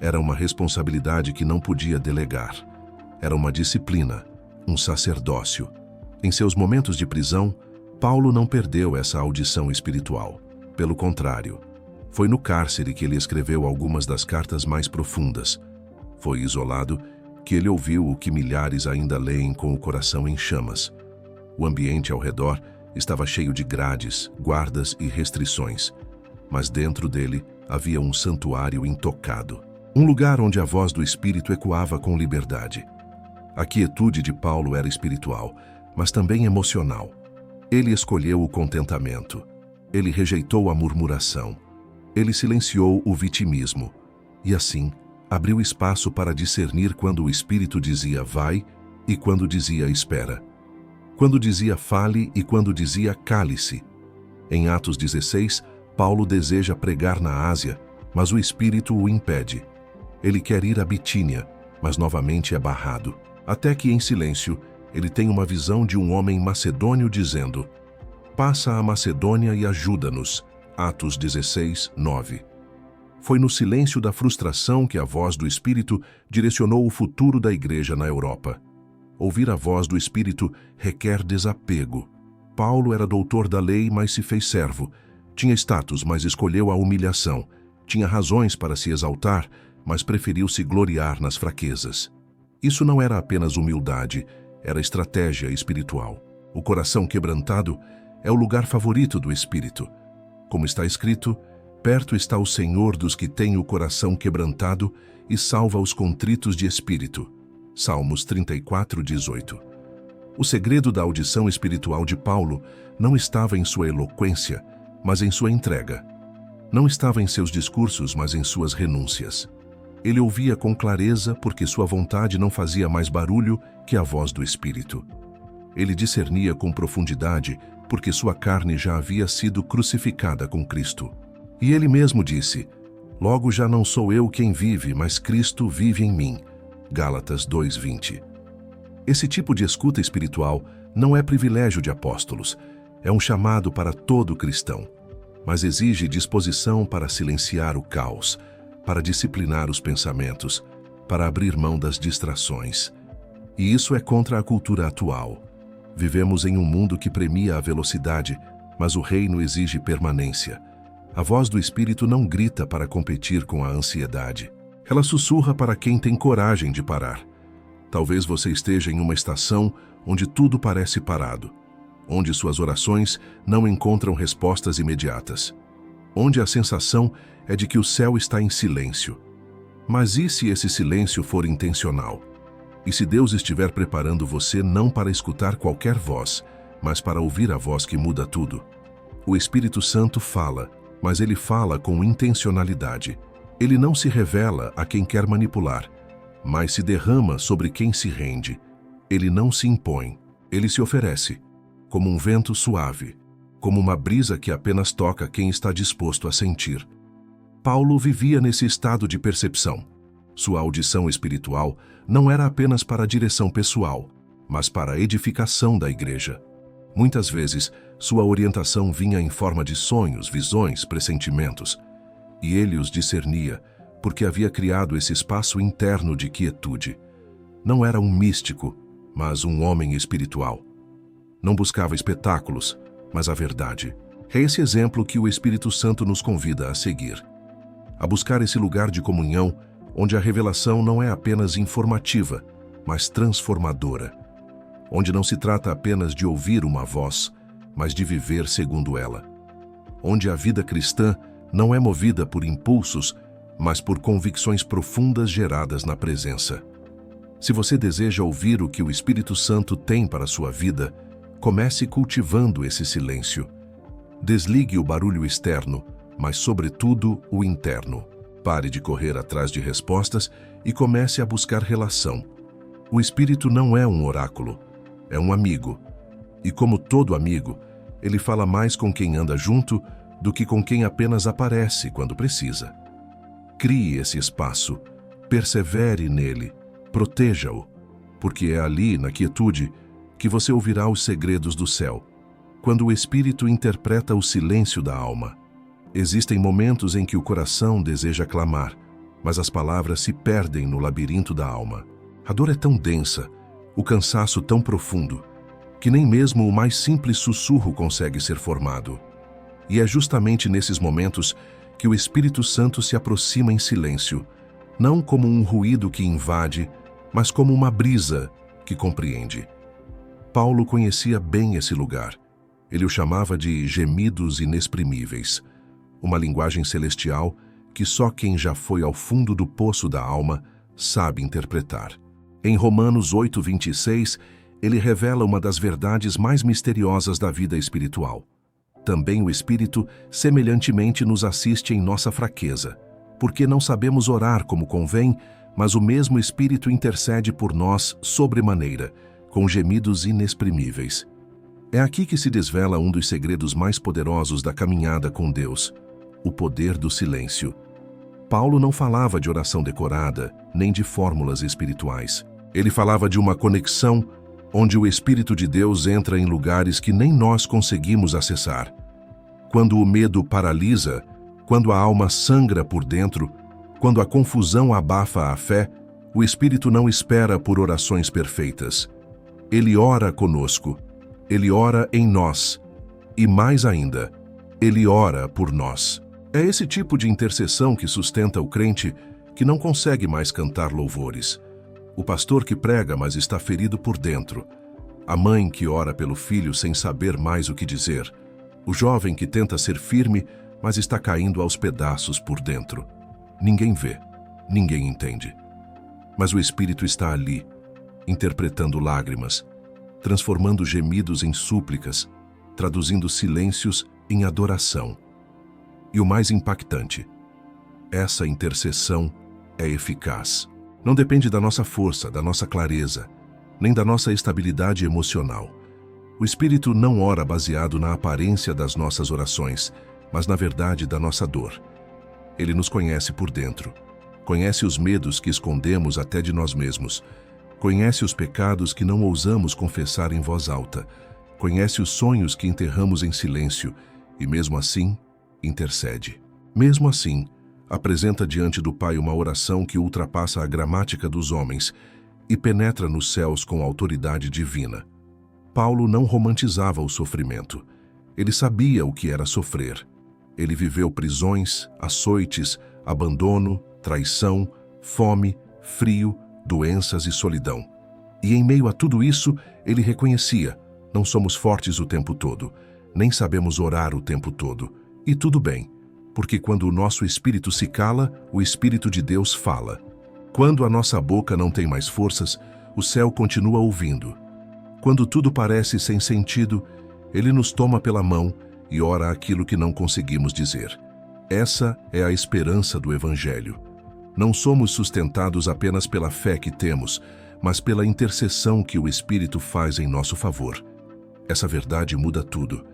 [SPEAKER 1] era uma responsabilidade que não podia delegar. Era uma disciplina, um sacerdócio. Em seus momentos de prisão, Paulo não perdeu essa audição espiritual. Pelo contrário, foi no cárcere que ele escreveu algumas das cartas mais profundas. Foi isolado que ele ouviu o que milhares ainda leem com o coração em chamas. O ambiente ao redor estava cheio de grades, guardas e restrições, mas dentro dele havia um santuário intocado. Um lugar onde a voz do Espírito ecoava com liberdade. A quietude de Paulo era espiritual, mas também emocional. Ele escolheu o contentamento. Ele rejeitou a murmuração. Ele silenciou o vitimismo. E assim, abriu espaço para discernir quando o Espírito dizia vai e quando dizia espera. Quando dizia fale e quando dizia cale-se. Em Atos 16, Paulo deseja pregar na Ásia, mas o Espírito o impede. Ele quer ir a Bitínia, mas novamente é barrado. Até que, em silêncio, ele tem uma visão de um homem macedônio dizendo: passa a Macedônia e ajuda-nos. Atos 16, 9. Foi no silêncio da frustração que a voz do Espírito direcionou o futuro da igreja na Europa. Ouvir a voz do Espírito requer desapego. Paulo era doutor da lei, mas se fez servo. Tinha status, mas escolheu a humilhação. Tinha razões para se exaltar, mas preferiu se gloriar nas fraquezas. Isso não era apenas humildade, era estratégia espiritual. O coração quebrantado é o lugar favorito do Espírito. Como está escrito, perto está o Senhor dos que têm o coração quebrantado e salva os contritos de espírito. Salmos 34, 18. O segredo da audição espiritual de Paulo não estava em sua eloquência, mas em sua entrega. Não estava em seus discursos, mas em suas renúncias. Ele ouvia com clareza porque sua vontade não fazia mais barulho que a voz do Espírito. Ele discernia com profundidade porque sua carne já havia sido crucificada com Cristo. E ele mesmo disse: logo já não sou eu quem vive, mas Cristo vive em mim. Gálatas 2:20. Esse tipo de escuta espiritual não é privilégio de apóstolos, é um chamado para todo cristão, mas exige disposição para silenciar o caos, para disciplinar os pensamentos, para abrir mão das distrações. E isso é contra a cultura atual. Vivemos em um mundo que premia a velocidade, mas o reino exige permanência. A voz do Espírito não grita para competir com a ansiedade. Ela sussurra para quem tem coragem de parar. Talvez você esteja em uma estação onde tudo parece parado, onde suas orações não encontram respostas imediatas, onde a sensação é de que o céu está em silêncio. Mas e se esse silêncio for intencional? E se Deus estiver preparando você não para escutar qualquer voz, mas para ouvir a voz que muda tudo? O Espírito Santo fala, mas ele fala com intencionalidade. Ele não se revela a quem quer manipular, mas se derrama sobre quem se rende. Ele não se impõe, ele se oferece, como um vento suave, como uma brisa que apenas toca quem está disposto a sentir. Paulo vivia nesse estado de percepção. Sua audição espiritual não era apenas para a direção pessoal, mas para a edificação da igreja. Muitas vezes, sua orientação vinha em forma de sonhos, visões, pressentimentos, e ele os discernia, porque havia criado esse espaço interno de quietude. Não era um místico, mas um homem espiritual. Não buscava espetáculos, mas a verdade. É esse exemplo que o Espírito Santo nos convida a seguir. A buscar esse lugar de comunhão, onde a revelação não é apenas informativa, mas transformadora. Onde não se trata apenas de ouvir uma voz, mas de viver segundo ela. Onde a vida cristã não é movida por impulsos, mas por convicções profundas geradas na presença. Se você deseja ouvir o que o Espírito Santo tem para a sua vida, comece cultivando esse silêncio. Desligue o barulho externo, mas sobretudo o interno. Pare de correr atrás de respostas e comece a buscar relação. O Espírito não é um oráculo, é um amigo. E como todo amigo, ele fala mais com quem anda junto do que com quem apenas aparece quando precisa. Crie esse espaço, persevere nele, proteja-o, porque é ali, na quietude, que você ouvirá os segredos do céu, quando o Espírito interpreta o silêncio da alma. Existem momentos em que o coração deseja clamar, mas as palavras se perdem no labirinto da alma. A dor é tão densa, o cansaço tão profundo, que nem mesmo o mais simples sussurro consegue ser formado. E é justamente nesses momentos que o Espírito Santo se aproxima em silêncio, não como um ruído que invade, mas como uma brisa que compreende. Paulo conhecia bem esse lugar. Ele o chamava de gemidos inexprimíveis, uma linguagem celestial que só quem já foi ao fundo do poço da alma sabe interpretar. Em Romanos 8:26, ele revela uma das verdades mais misteriosas da vida espiritual. Também o Espírito, semelhantemente, nos assiste em nossa fraqueza, porque não sabemos orar como convém, mas o mesmo Espírito intercede por nós sobremaneira, com gemidos inexprimíveis. É aqui que se desvela um dos segredos mais poderosos da caminhada com Deus, o poder do silêncio. Paulo não falava de oração decorada, nem de fórmulas espirituais. Ele falava de uma conexão onde o Espírito de Deus entra em lugares que nem nós conseguimos acessar. Quando o medo paralisa, quando a alma sangra por dentro, quando a confusão abafa a fé, o Espírito não espera por orações perfeitas. Ele ora conosco, ele ora em nós, e mais ainda, ele ora por nós. É esse tipo de intercessão que sustenta o crente que não consegue mais cantar louvores. O pastor que prega, mas está ferido por dentro. A mãe que ora pelo filho sem saber mais o que dizer. O jovem que tenta ser firme, mas está caindo aos pedaços por dentro. Ninguém vê, ninguém entende. Mas o Espírito está ali, interpretando lágrimas, transformando gemidos em súplicas, traduzindo silêncios em adoração. E o mais impactante, essa intercessão é eficaz. Não depende da nossa força, da nossa clareza, nem da nossa estabilidade emocional. O Espírito não ora baseado na aparência das nossas orações, mas na verdade da nossa dor. Ele nos conhece por dentro. Conhece os medos que escondemos até de nós mesmos. Conhece os pecados que não ousamos confessar em voz alta. Conhece os sonhos que enterramos em silêncio e, mesmo assim, intercede. Mesmo assim, apresenta diante do Pai uma oração que ultrapassa a gramática dos homens e penetra nos céus com autoridade divina. Paulo não romantizava o sofrimento. Ele sabia o que era sofrer. Ele viveu prisões, açoites, abandono, traição, fome, frio, doenças e solidão. E em meio a tudo isso, ele reconhecia: não somos fortes o tempo todo, nem sabemos orar o tempo todo. E tudo bem, porque quando o nosso espírito se cala, o Espírito de Deus fala. Quando a nossa boca não tem mais forças, o céu continua ouvindo. Quando tudo parece sem sentido, ele nos toma pela mão e ora aquilo que não conseguimos dizer. Essa é a esperança do Evangelho. Não somos sustentados apenas pela fé que temos, mas pela intercessão que o Espírito faz em nosso favor. Essa verdade muda tudo,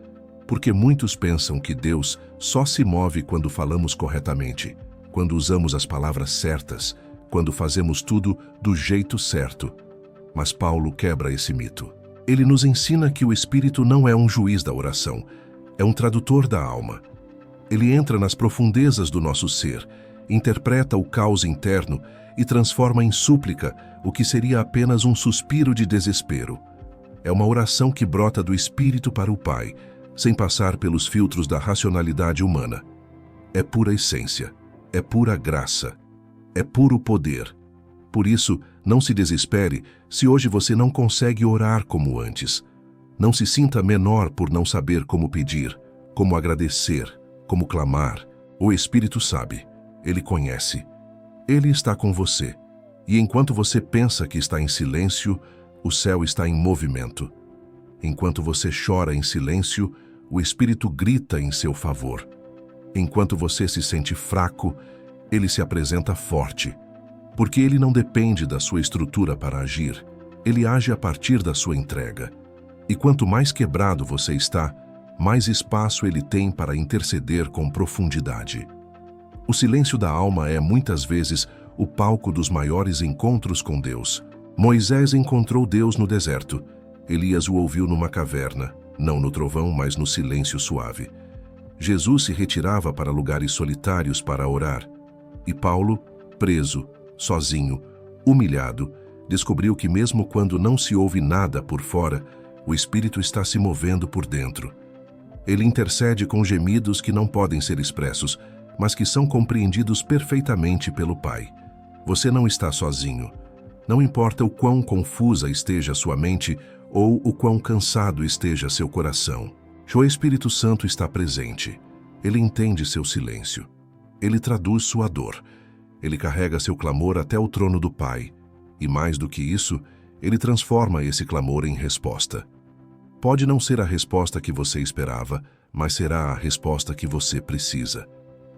[SPEAKER 1] porque muitos pensam que Deus só se move quando falamos corretamente, quando usamos as palavras certas, quando fazemos tudo do jeito certo. Mas Paulo quebra esse mito. Ele nos ensina que o Espírito não é um juiz da oração, é um tradutor da alma. Ele entra nas profundezas do nosso ser, interpreta o caos interno e transforma em súplica o que seria apenas um suspiro de desespero. É uma oração que brota do Espírito para o Pai, sem passar pelos filtros da racionalidade humana. É pura essência, é pura graça, é puro poder. Por isso, não se desespere se hoje você não consegue orar como antes. Não se sinta menor por não saber como pedir, como agradecer, como clamar. O Espírito sabe. Ele conhece. Ele está com você. E enquanto você pensa que está em silêncio, o céu está em movimento. Enquanto você chora em silêncio, o Espírito grita em seu favor. Enquanto você se sente fraco, ele se apresenta forte. Porque ele não depende da sua estrutura para agir. Ele age a partir da sua entrega. E quanto mais quebrado você está, mais espaço ele tem para interceder com profundidade. O silêncio da alma é, muitas vezes, o palco dos maiores encontros com Deus. Moisés encontrou Deus no deserto. Elias o ouviu numa caverna, não no trovão, mas no silêncio suave. Jesus se retirava para lugares solitários para orar. E Paulo, preso, sozinho, humilhado, descobriu que mesmo quando não se ouve nada por fora, o Espírito está se movendo por dentro. Ele intercede com gemidos que não podem ser expressos, mas que são compreendidos perfeitamente pelo Pai. Você não está sozinho. Não importa o quão confusa esteja sua mente ou o quão cansado esteja seu coração. O Espírito Santo está presente. Ele entende seu silêncio. Ele traduz sua dor. Ele carrega seu clamor até o trono do Pai. E mais do que isso, ele transforma esse clamor em resposta. Pode não ser a resposta que você esperava, mas será a resposta que você precisa.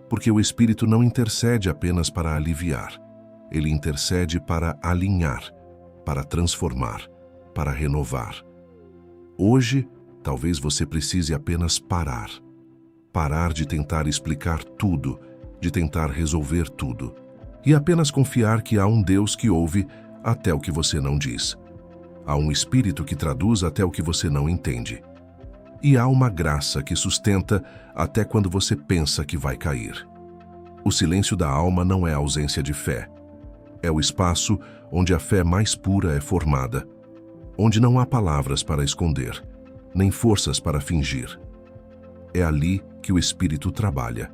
[SPEAKER 1] Porque o Espírito não intercede apenas para aliviar. Ele intercede para alinhar, para transformar, para renovar. Hoje, talvez você precise apenas parar. Parar de tentar explicar tudo, de tentar resolver tudo. E apenas confiar que há um Deus que ouve até o que você não diz. Há um Espírito que traduz até o que você não entende. E há uma graça que sustenta até quando você pensa que vai cair. O silêncio da alma não é ausência de fé. É o espaço onde a fé mais pura é formada, onde não há palavras para esconder, nem forças para fingir. É ali que o Espírito trabalha.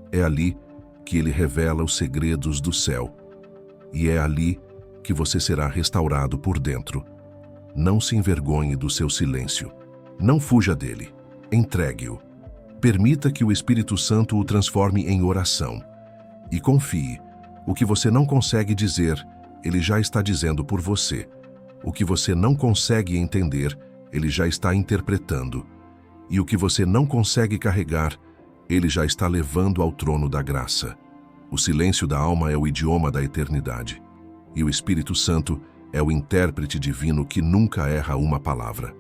[SPEAKER 1] É ali que ele revela os segredos do céu. E é ali que você será restaurado por dentro. Não se envergonhe do seu silêncio. Não fuja dele. Entregue-o. Permita que o Espírito Santo o transforme em oração. E confie. O que você não consegue dizer, ele já está dizendo por você. O que você não consegue entender, ele já está interpretando. E o que você não consegue carregar, ele já está levando ao trono da graça. O silêncio da alma é o idioma da eternidade. E o Espírito Santo é o intérprete divino que nunca erra uma palavra.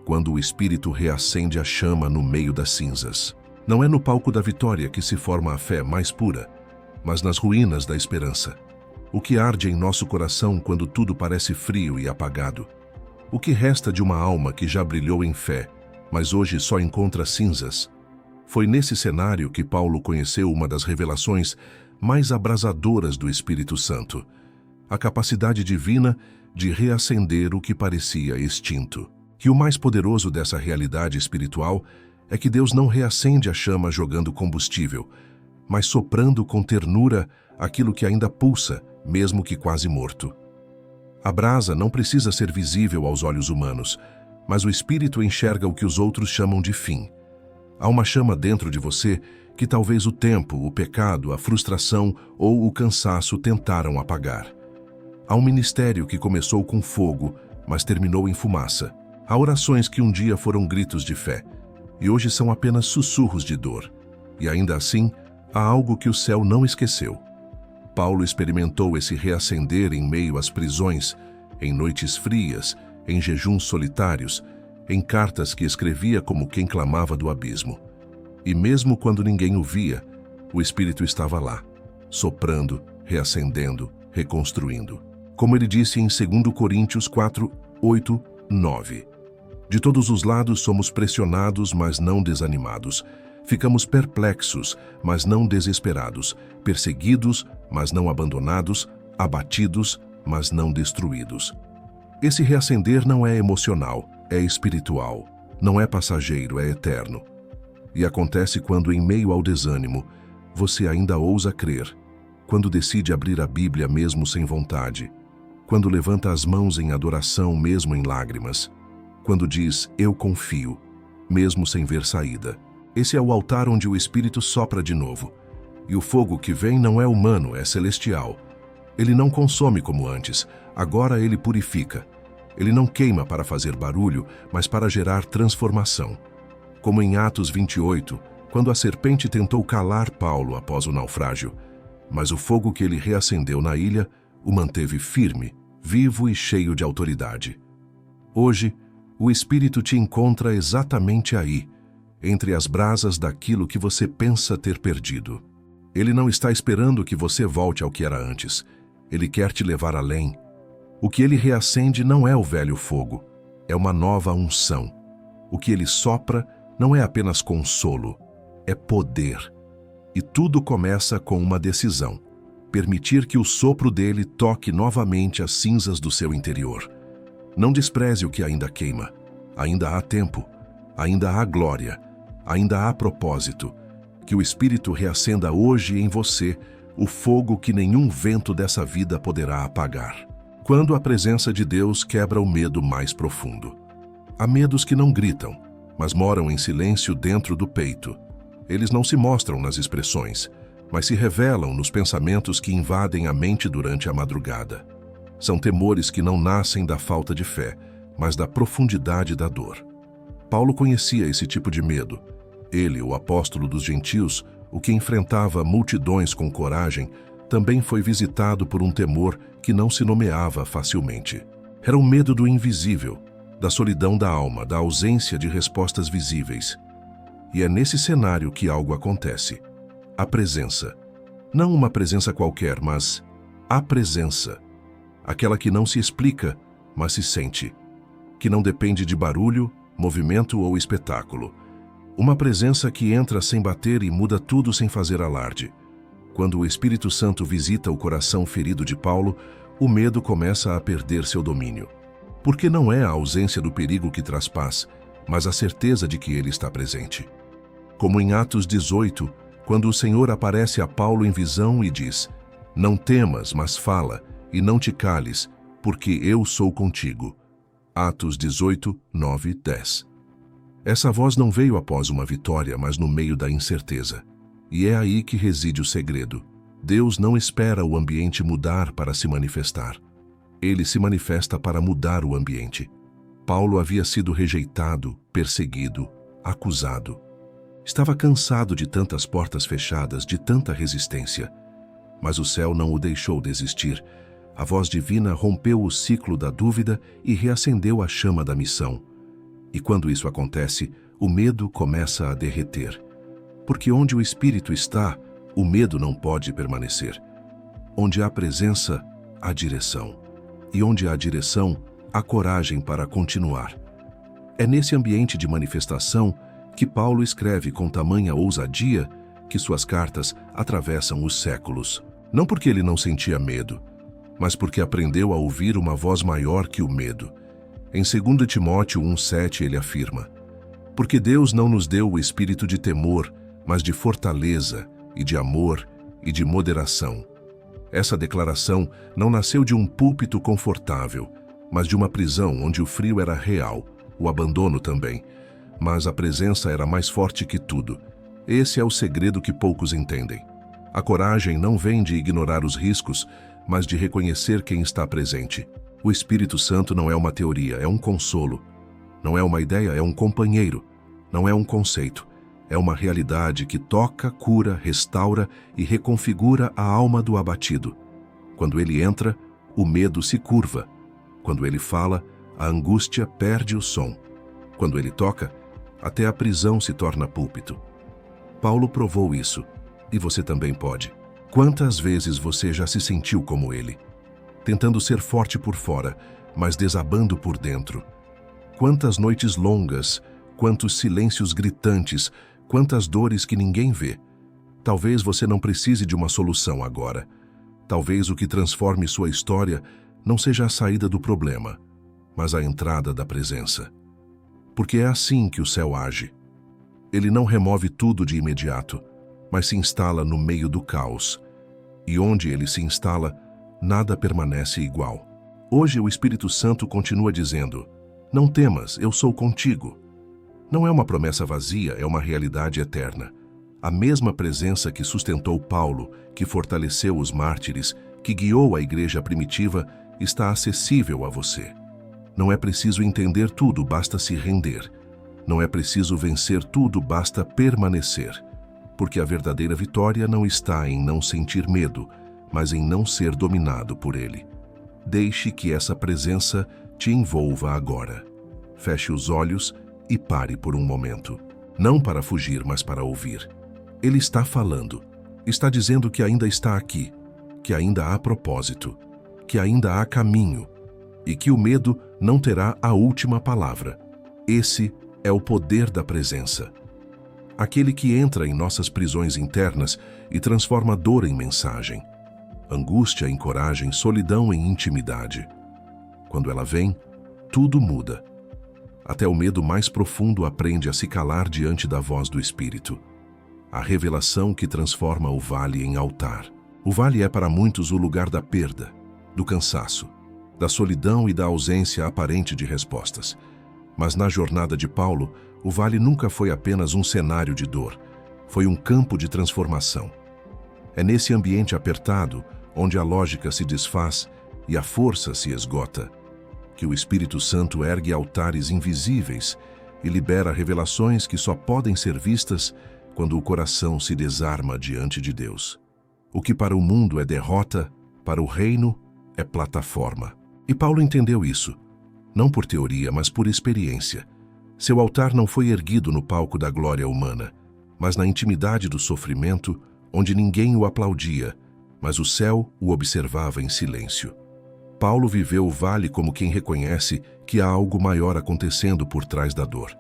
[SPEAKER 1] Quando o Espírito reacende a chama no meio das cinzas. Não é no palco da vitória que se forma a fé mais pura, mas nas ruínas da esperança. O que arde em nosso coração quando tudo parece frio e apagado. O que resta de uma alma que já brilhou em fé, mas hoje só encontra cinzas. Foi nesse cenário que Paulo conheceu uma das revelações mais abrasadoras do Espírito Santo. A capacidade divina de reacender o que parecia extinto. E o mais poderoso dessa realidade espiritual é que Deus não reacende a chama jogando combustível, mas soprando com ternura aquilo que ainda pulsa, mesmo que quase morto. A brasa não precisa ser visível aos olhos humanos, mas o Espírito enxerga o que os outros chamam de fim. Há uma chama dentro de você que talvez o tempo, o pecado, a frustração ou o cansaço tentaram apagar. Há um ministério que começou com fogo, mas terminou em fumaça. Há orações que um dia foram gritos de fé, e hoje são apenas sussurros de dor. E ainda assim, há algo que o céu não esqueceu. Paulo experimentou esse reacender em meio às prisões, em noites frias, em jejuns solitários, em cartas que escrevia como quem clamava do abismo. E mesmo quando ninguém o via, o Espírito estava lá, soprando, reacendendo, reconstruindo. Como ele disse em 2 Coríntios 4, 8, 9. De todos os lados somos pressionados, mas não desanimados. Ficamos perplexos, mas não desesperados. Perseguidos, mas não abandonados. Abatidos, mas não destruídos. Esse reacender não é emocional, é espiritual. Não é passageiro, é eterno. E acontece quando, em meio ao desânimo, você ainda ousa crer. Quando decide abrir a Bíblia mesmo sem vontade. Quando levanta as mãos em adoração mesmo em lágrimas. Quando diz, eu confio, mesmo sem ver saída. Esse é o altar onde o Espírito sopra de novo. E o fogo que vem não é humano, é celestial. Ele não consome como antes, agora ele purifica. Ele não queima para fazer barulho, mas para gerar transformação. Como em Atos 28, quando a serpente tentou calar Paulo após o naufrágio, mas o fogo que ele reacendeu na ilha o manteve firme, vivo e cheio de autoridade. Hoje, o Espírito te encontra exatamente aí, entre as brasas daquilo que você pensa ter perdido. Ele não está esperando que você volte ao que era antes. Ele quer te levar além. O que ele reacende não é o velho fogo, é uma nova unção. O que ele sopra não é apenas consolo, é poder. E tudo começa com uma decisão: permitir que o sopro dele toque novamente as cinzas do seu interior. Não despreze o que ainda queima. Ainda há tempo, ainda há glória, ainda há propósito. Que o Espírito reacenda hoje em você o fogo que nenhum vento dessa vida poderá apagar. Quando a presença de Deus quebra o medo mais profundo. Há medos que não gritam, mas moram em silêncio dentro do peito. Eles não se mostram nas expressões, mas se revelam nos pensamentos que invadem a mente durante a madrugada. São temores que não nascem da falta de fé, mas da profundidade da dor. Paulo conhecia esse tipo de medo. Ele, o apóstolo dos gentios, o que enfrentava multidões com coragem, também foi visitado por um temor que não se nomeava facilmente. Era o medo do invisível, da solidão da alma, da ausência de respostas visíveis. E é nesse cenário que algo acontece. A presença. Não uma presença qualquer, mas a presença. Aquela que não se explica, mas se sente. Que não depende de barulho, movimento ou espetáculo. Uma presença que entra sem bater e muda tudo sem fazer alarde. Quando o Espírito Santo visita o coração ferido de Paulo, o medo começa a perder seu domínio. Porque não é a ausência do perigo que traz paz, mas a certeza de que ele está presente. Como em Atos 18, quando o Senhor aparece a Paulo em visão e diz: "Não temas, mas fala, e não te cales, porque eu sou contigo." Atos 18, 9 e 10. Essa voz não veio após uma vitória, mas no meio da incerteza. E é aí que reside o segredo. Deus não espera o ambiente mudar para se manifestar. Ele se manifesta para mudar o ambiente. Paulo havia sido rejeitado, perseguido, acusado. Estava cansado de tantas portas fechadas, de tanta resistência. Mas o céu não o deixou desistir. A voz divina rompeu o ciclo da dúvida e reacendeu a chama da missão. E quando isso acontece, o medo começa a derreter. Porque onde o Espírito está, o medo não pode permanecer. Onde há presença, há direção. E onde há direção, há coragem para continuar. É nesse ambiente de manifestação que Paulo escreve com tamanha ousadia que suas cartas atravessam os séculos. Não porque ele não sentia medo, mas porque aprendeu a ouvir uma voz maior que o medo. Em 2 Timóteo 1,7 ele afirma: "Porque Deus não nos deu o espírito de temor, mas de fortaleza, e de amor, e de moderação." Essa declaração não nasceu de um púlpito confortável, mas de uma prisão onde o frio era real, o abandono também. Mas a presença era mais forte que tudo. Esse é o segredo que poucos entendem. A coragem não vem de ignorar os riscos, mas de reconhecer quem está presente. O Espírito Santo não é uma teoria, é um consolo. Não é uma ideia, é um companheiro. Não é um conceito. É uma realidade que toca, cura, restaura e reconfigura a alma do abatido. Quando ele entra, o medo se curva. Quando ele fala, a angústia perde o som. Quando ele toca, até a prisão se torna púlpito. Paulo provou isso, e você também pode. Quantas vezes você já se sentiu como ele? Tentando ser forte por fora, mas desabando por dentro. Quantas noites longas, quantos silêncios gritantes, quantas dores que ninguém vê. Talvez você não precise de uma solução agora. Talvez o que transforme sua história não seja a saída do problema, mas a entrada da presença. Porque é assim que o céu age. Ele não remove tudo de imediato, mas se instala no meio do caos. E onde ele se instala, nada permanece igual. Hoje o Espírito Santo continua dizendo: "Não temas, eu sou contigo." Não é uma promessa vazia, é uma realidade eterna. A mesma presença que sustentou Paulo, que fortaleceu os mártires, que guiou a igreja primitiva, está acessível a você. Não é preciso entender tudo, basta se render. Não é preciso vencer tudo, basta permanecer. Porque a verdadeira vitória não está em não sentir medo, mas em não ser dominado por ele. Deixe que essa presença te envolva agora. Feche os olhos e pare por um momento. Não para fugir, mas para ouvir. Ele está falando. Está dizendo que ainda está aqui, que ainda há propósito, que ainda há caminho e que o medo não terá a última palavra. Esse é o poder da presença. Aquele que entra em nossas prisões internas e transforma dor em mensagem, angústia em coragem, solidão em intimidade. Quando ela vem, tudo muda. Até o medo mais profundo aprende a se calar diante da voz do Espírito. A revelação que transforma o vale em altar. O vale é para muitos o lugar da perda, do cansaço, da solidão e da ausência aparente de respostas. Mas na jornada de Paulo, o vale nunca foi apenas um cenário de dor, foi um campo de transformação. É nesse ambiente apertado, onde a lógica se desfaz e a força se esgota, que o Espírito Santo ergue altares invisíveis e libera revelações que só podem ser vistas quando o coração se desarma diante de Deus. O que para o mundo é derrota, para o reino é plataforma. E Paulo entendeu isso, não por teoria, mas por experiência. Seu altar não foi erguido no palco da glória humana, mas na intimidade do sofrimento, onde ninguém o aplaudia, mas o céu o observava em silêncio. Paulo viveu o vale como quem reconhece que há algo maior acontecendo por trás da dor.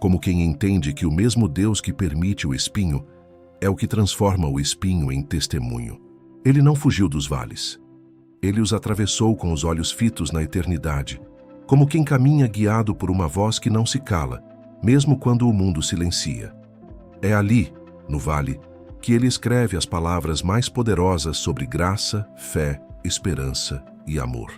[SPEAKER 1] Como quem entende que o mesmo Deus que permite o espinho é o que transforma o espinho em testemunho. Ele não fugiu dos vales. Ele os atravessou com os olhos fitos na eternidade, como quem caminha guiado por uma voz que não se cala, mesmo quando o mundo silencia. É ali, no vale, que ele escreve as palavras mais poderosas sobre graça, fé, esperança e amor.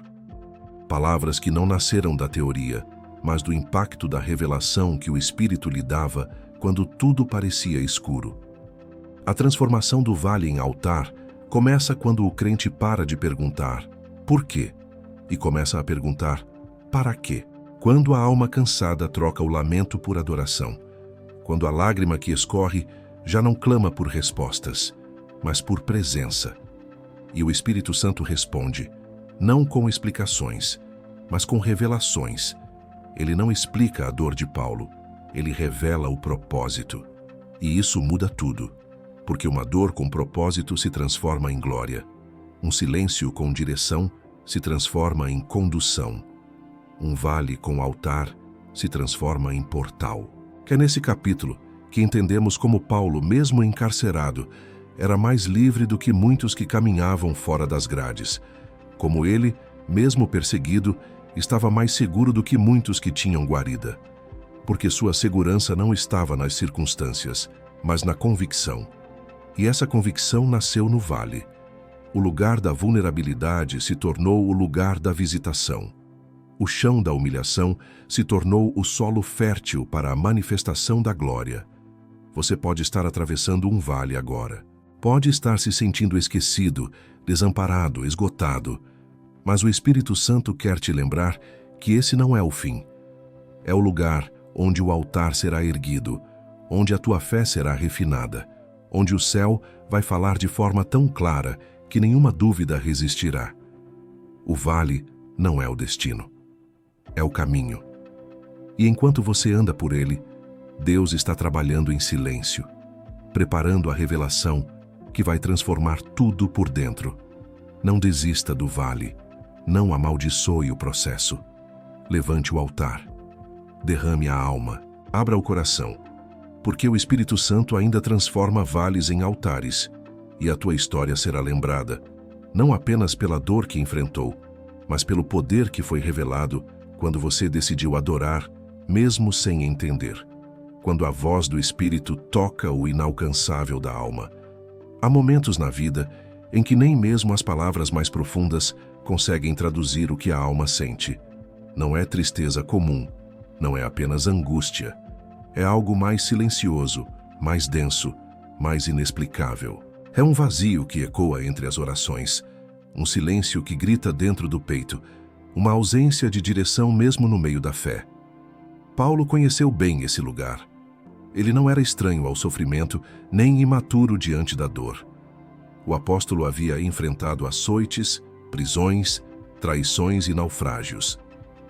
[SPEAKER 1] Palavras que não nasceram da teoria, mas do impacto da revelação que o Espírito lhe dava quando tudo parecia escuro. A transformação do vale em altar começa quando o crente para de perguntar por quê e começa a perguntar para quê. Quando a alma cansada troca o lamento por adoração, quando a lágrima que escorre já não clama por respostas, mas por presença. E o Espírito Santo responde, não com explicações, mas com revelações. Ele não explica a dor de Paulo, ele revela o propósito. E isso muda tudo, porque uma dor com propósito se transforma em glória. Um silêncio com direção se transforma em condução. Um vale com altar se transforma em portal. É nesse capítulo que entendemos como Paulo, mesmo encarcerado, era mais livre do que muitos que caminhavam fora das grades. Como ele, mesmo perseguido, estava mais seguro do que muitos que tinham guarida. Porque sua segurança não estava nas circunstâncias, mas na convicção. E essa convicção nasceu no vale. O lugar da vulnerabilidade se tornou o lugar da visitação. O chão da humilhação se tornou o solo fértil para a manifestação da glória. Você pode estar atravessando um vale agora. Pode estar se sentindo esquecido, desamparado, esgotado. Mas o Espírito Santo quer te lembrar que esse não é o fim. É o lugar onde o altar será erguido, onde a tua fé será refinada, onde o céu vai falar de forma tão clara que nenhuma dúvida resistirá. O vale não é o destino, é o caminho. E enquanto você anda por ele, Deus está trabalhando em silêncio, preparando a revelação que vai transformar tudo por dentro. Não desista do vale, não amaldiçoe o processo. Levante o altar, derrame a alma, abra o coração, porque o Espírito Santo ainda transforma vales em altares, e a tua história será lembrada, não apenas pela dor que enfrentou, mas pelo poder que foi revelado quando você decidiu adorar, mesmo sem entender. Quando a voz do Espírito toca o inalcançável da alma. Há momentos na vida em que nem mesmo as palavras mais profundas conseguem traduzir o que a alma sente. Não é tristeza comum, não é apenas angústia. É algo mais silencioso, mais denso, mais inexplicável. É um vazio que ecoa entre as orações, um silêncio que grita dentro do peito, uma ausência de direção mesmo no meio da fé. Paulo conheceu bem esse lugar. Ele não era estranho ao sofrimento, nem imaturo diante da dor. O apóstolo havia enfrentado açoites, prisões, traições e naufrágios.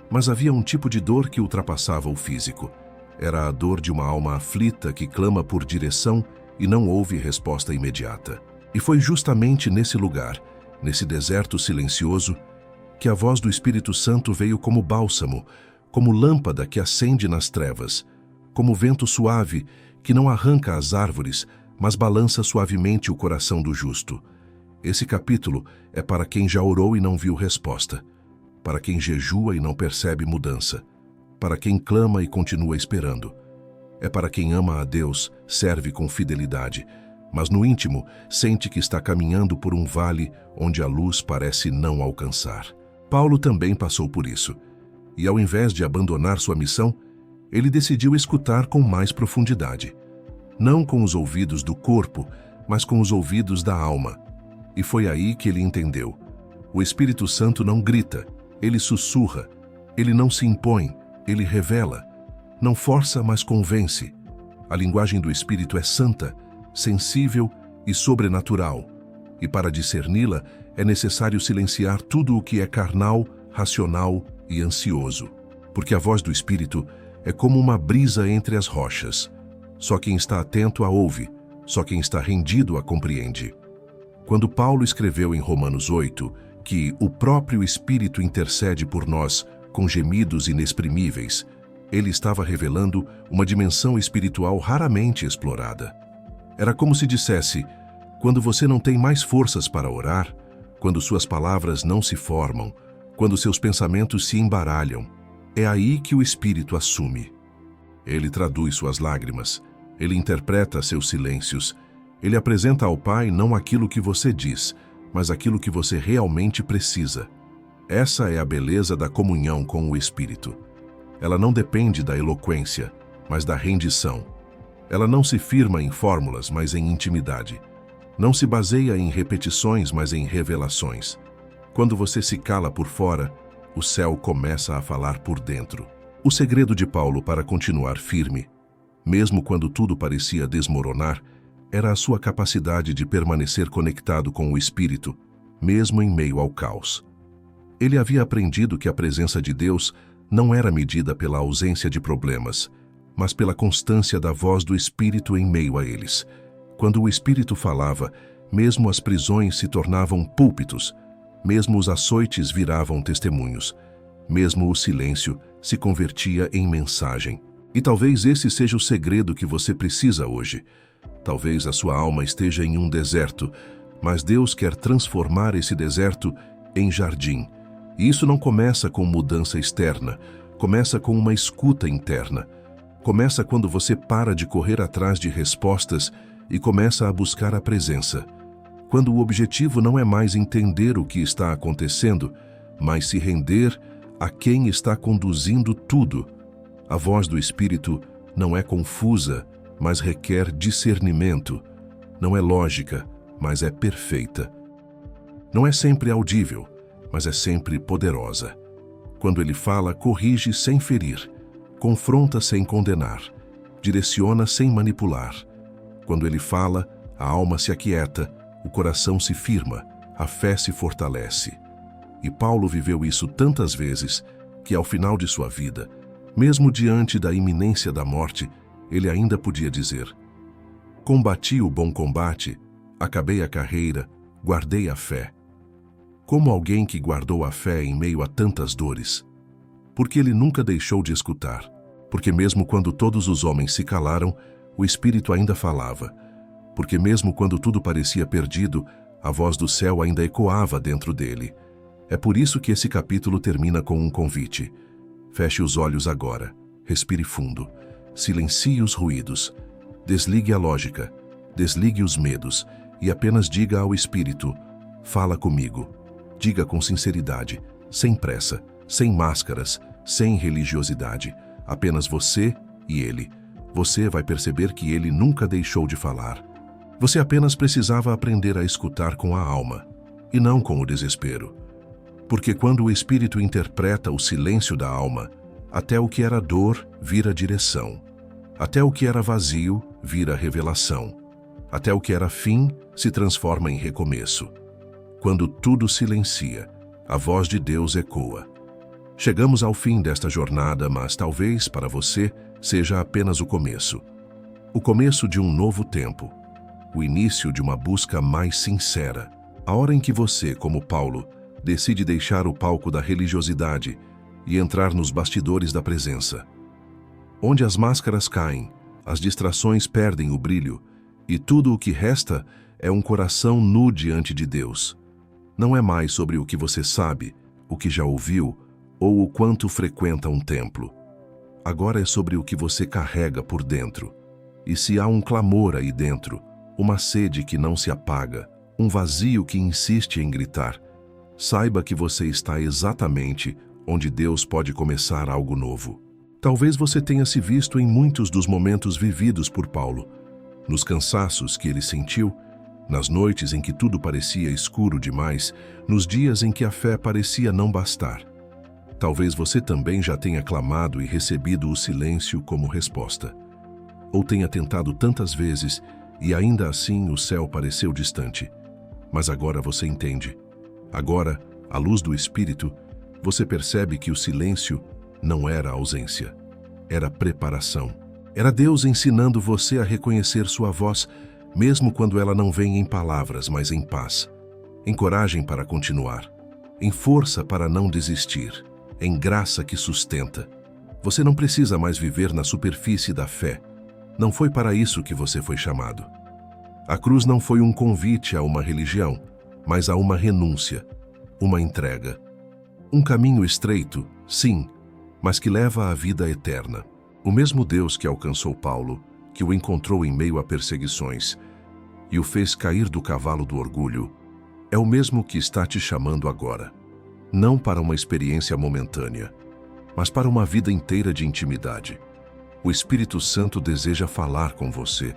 [SPEAKER 1] Mas havia um tipo de dor que ultrapassava o físico. Era a dor de uma alma aflita que clama por direção e não houve resposta imediata. E foi justamente nesse lugar, nesse deserto silencioso, que a voz do Espírito Santo veio como bálsamo, como lâmpada que acende nas trevas, como vento suave que não arranca as árvores, mas balança suavemente o coração do justo. Esse capítulo é para quem já orou e não viu resposta, para quem jejua e não percebe mudança, para quem clama e continua esperando. É para quem ama a Deus, serve com fidelidade, mas no íntimo sente que está caminhando por um vale onde a luz parece não alcançar. Paulo também passou por isso, e ao invés de abandonar sua missão, ele decidiu escutar com mais profundidade. Não com os ouvidos do corpo, mas com os ouvidos da alma. E foi aí que ele entendeu. O Espírito Santo não grita, ele sussurra, ele não se impõe, ele revela. Não força, mas convence. A linguagem do Espírito é santa, sensível e sobrenatural. E para discerni-la, é necessário silenciar tudo o que é carnal, racional e ansioso. Porque a voz do Espírito é como uma brisa entre as rochas. Só quem está atento a ouve, só quem está rendido a compreende. Quando Paulo escreveu em Romanos 8 que o próprio Espírito intercede por nós com gemidos inexprimíveis, ele estava revelando uma dimensão espiritual raramente explorada. Era como se dissesse, quando você não tem mais forças para orar, quando suas palavras não se formam, quando seus pensamentos se embaralham, é aí que o Espírito assume. Ele traduz suas lágrimas, ele interpreta seus silêncios, ele apresenta ao Pai não aquilo que você diz, mas aquilo que você realmente precisa. Essa é a beleza da comunhão com o Espírito. Ela não depende da eloquência, mas da rendição. Ela não se firma em fórmulas, mas em intimidade. Não se baseia em repetições, mas em revelações. Quando você se cala por fora, o céu começa a falar por dentro. O segredo de Paulo para continuar firme, mesmo quando tudo parecia desmoronar, era a sua capacidade de permanecer conectado com o Espírito, mesmo em meio ao caos. Ele havia aprendido que a presença de Deus não era medida pela ausência de problemas, mas pela constância da voz do Espírito em meio a eles. Quando o Espírito falava, mesmo as prisões se tornavam púlpitos, mesmo os açoites viravam testemunhos, mesmo o silêncio se convertia em mensagem. E talvez esse seja o segredo que você precisa hoje. Talvez a sua alma esteja em um deserto, mas Deus quer transformar esse deserto em jardim. E isso não começa com mudança externa, começa com uma escuta interna. Começa quando você para de correr atrás de respostas e começa a buscar a presença. Quando o objetivo não é mais entender o que está acontecendo, mas se render a quem está conduzindo tudo. A voz do Espírito não é confusa, mas requer discernimento. Não é lógica, mas é perfeita. Não é sempre audível, mas é sempre poderosa. Quando ele fala, corrige sem ferir, confronta sem condenar, direciona sem manipular. Quando ele fala, a alma se aquieta, o coração se firma, a fé se fortalece. E Paulo viveu isso tantas vezes que, ao final de sua vida, mesmo diante da iminência da morte, ele ainda podia dizer: combati o bom combate, acabei a carreira, guardei a fé. Como alguém que guardou a fé em meio a tantas dores. Porque ele nunca deixou de escutar. Porque mesmo quando todos os homens se calaram, o Espírito ainda falava. Porque mesmo quando tudo parecia perdido, a voz do céu ainda ecoava dentro dele. É por isso que esse capítulo termina com um convite. Feche os olhos agora, respire fundo, silencie os ruídos, desligue a lógica, desligue os medos e apenas diga ao Espírito: fala comigo. Diga com sinceridade, sem pressa, sem máscaras, sem religiosidade. Apenas você e ele. Você vai perceber que ele nunca deixou de falar. Você apenas precisava aprender a escutar com a alma, e não com o desespero. Porque quando o Espírito interpreta o silêncio da alma, até o que era dor vira direção. Até o que era vazio vira revelação. Até o que era fim se transforma em recomeço. Quando tudo silencia, a voz de Deus ecoa. Chegamos ao fim desta jornada, mas talvez para você seja apenas o começo. O começo de um novo tempo. O início de uma busca mais sincera. A hora em que você, como Paulo, decide deixar o palco da religiosidade e entrar nos bastidores da presença. Onde as máscaras caem, as distrações perdem o brilho e tudo o que resta é um coração nu diante de Deus. Não é mais sobre o que você sabe, o que já ouviu ou o quanto frequenta um templo. Agora é sobre o que você carrega por dentro. E se há um clamor aí dentro, uma sede que não se apaga, um vazio que insiste em gritar, saiba que você está exatamente onde Deus pode começar algo novo. Talvez você tenha se visto em muitos dos momentos vividos por Paulo, nos cansaços que ele sentiu, nas noites em que tudo parecia escuro demais, nos dias em que a fé parecia não bastar. Talvez você também já tenha clamado e recebido o silêncio como resposta. Ou tenha tentado tantas vezes e ainda assim o céu pareceu distante. Mas agora você entende. Agora, à luz do Espírito, você percebe que o silêncio não era ausência, era preparação. Era Deus ensinando você a reconhecer sua voz, mesmo quando ela não vem em palavras, mas em paz, em coragem para continuar, em força para não desistir, em graça que sustenta. Você não precisa mais viver na superfície da fé. Não foi para isso que você foi chamado. A cruz não foi um convite a uma religião, mas a uma renúncia, uma entrega. Um caminho estreito, sim, mas que leva à vida eterna. O mesmo Deus que alcançou Paulo, que o encontrou em meio a perseguições e o fez cair do cavalo do orgulho, é o mesmo que está te chamando agora. Não para uma experiência momentânea, mas para uma vida inteira de intimidade. O Espírito Santo deseja falar com você,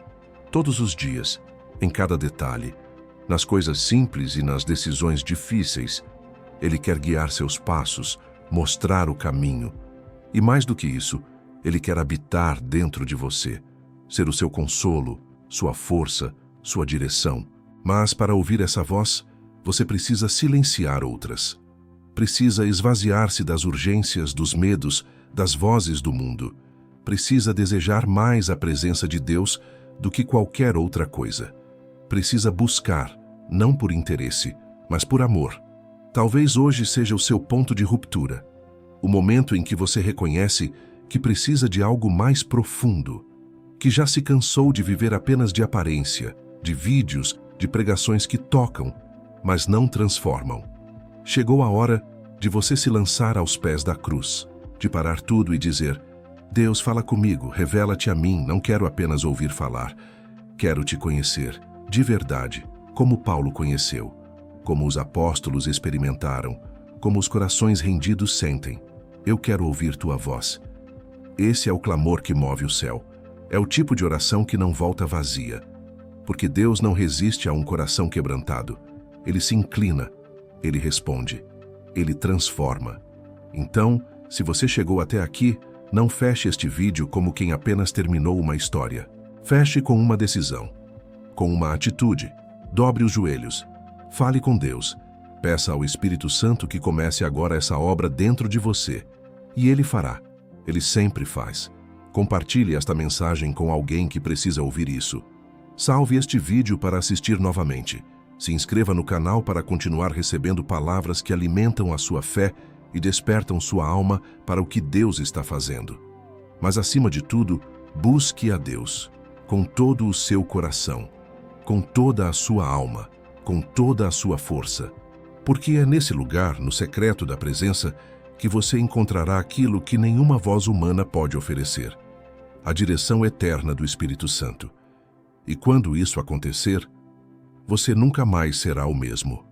[SPEAKER 1] todos os dias, em cada detalhe, nas coisas simples e nas decisões difíceis. Ele quer guiar seus passos, mostrar o caminho. E mais do que isso, Ele quer habitar dentro de você, ser o seu consolo, sua força, sua direção. Mas para ouvir essa voz, você precisa silenciar outras. Precisa esvaziar-se das urgências, dos medos, das vozes do mundo. Precisa desejar mais a presença de Deus do que qualquer outra coisa. Precisa buscar, não por interesse, mas por amor. Talvez hoje seja o seu ponto de ruptura, o momento em que você reconhece que precisa de algo mais profundo, que já se cansou de viver apenas de aparência, de vídeos, de pregações que tocam, mas não transformam. Chegou a hora de você se lançar aos pés da cruz, de parar tudo e dizer: Deus, fala comigo, revela-te a mim, não quero apenas ouvir falar. Quero te conhecer, de verdade, como Paulo conheceu, como os apóstolos experimentaram, como os corações rendidos sentem. Eu quero ouvir tua voz. Esse é o clamor que move o céu. É o tipo de oração que não volta vazia. Porque Deus não resiste a um coração quebrantado. Ele se inclina, Ele responde, Ele transforma. Então, se você chegou até aqui, não feche este vídeo como quem apenas terminou uma história. Feche com uma decisão, com uma atitude. Dobre os joelhos. Fale com Deus. Peça ao Espírito Santo que comece agora essa obra dentro de você. E Ele fará. Ele sempre faz. Compartilhe esta mensagem com alguém que precisa ouvir isso. Salve este vídeo para assistir novamente. Se inscreva no canal para continuar recebendo palavras que alimentam a sua fé e despertam sua alma para o que Deus está fazendo. Mas, acima de tudo, busque a Deus, com todo o seu coração, com toda a sua alma, com toda a sua força. Porque é nesse lugar, no secreto da presença, que você encontrará aquilo que nenhuma voz humana pode oferecer: a direção eterna do Espírito Santo. E quando isso acontecer, você nunca mais será o mesmo.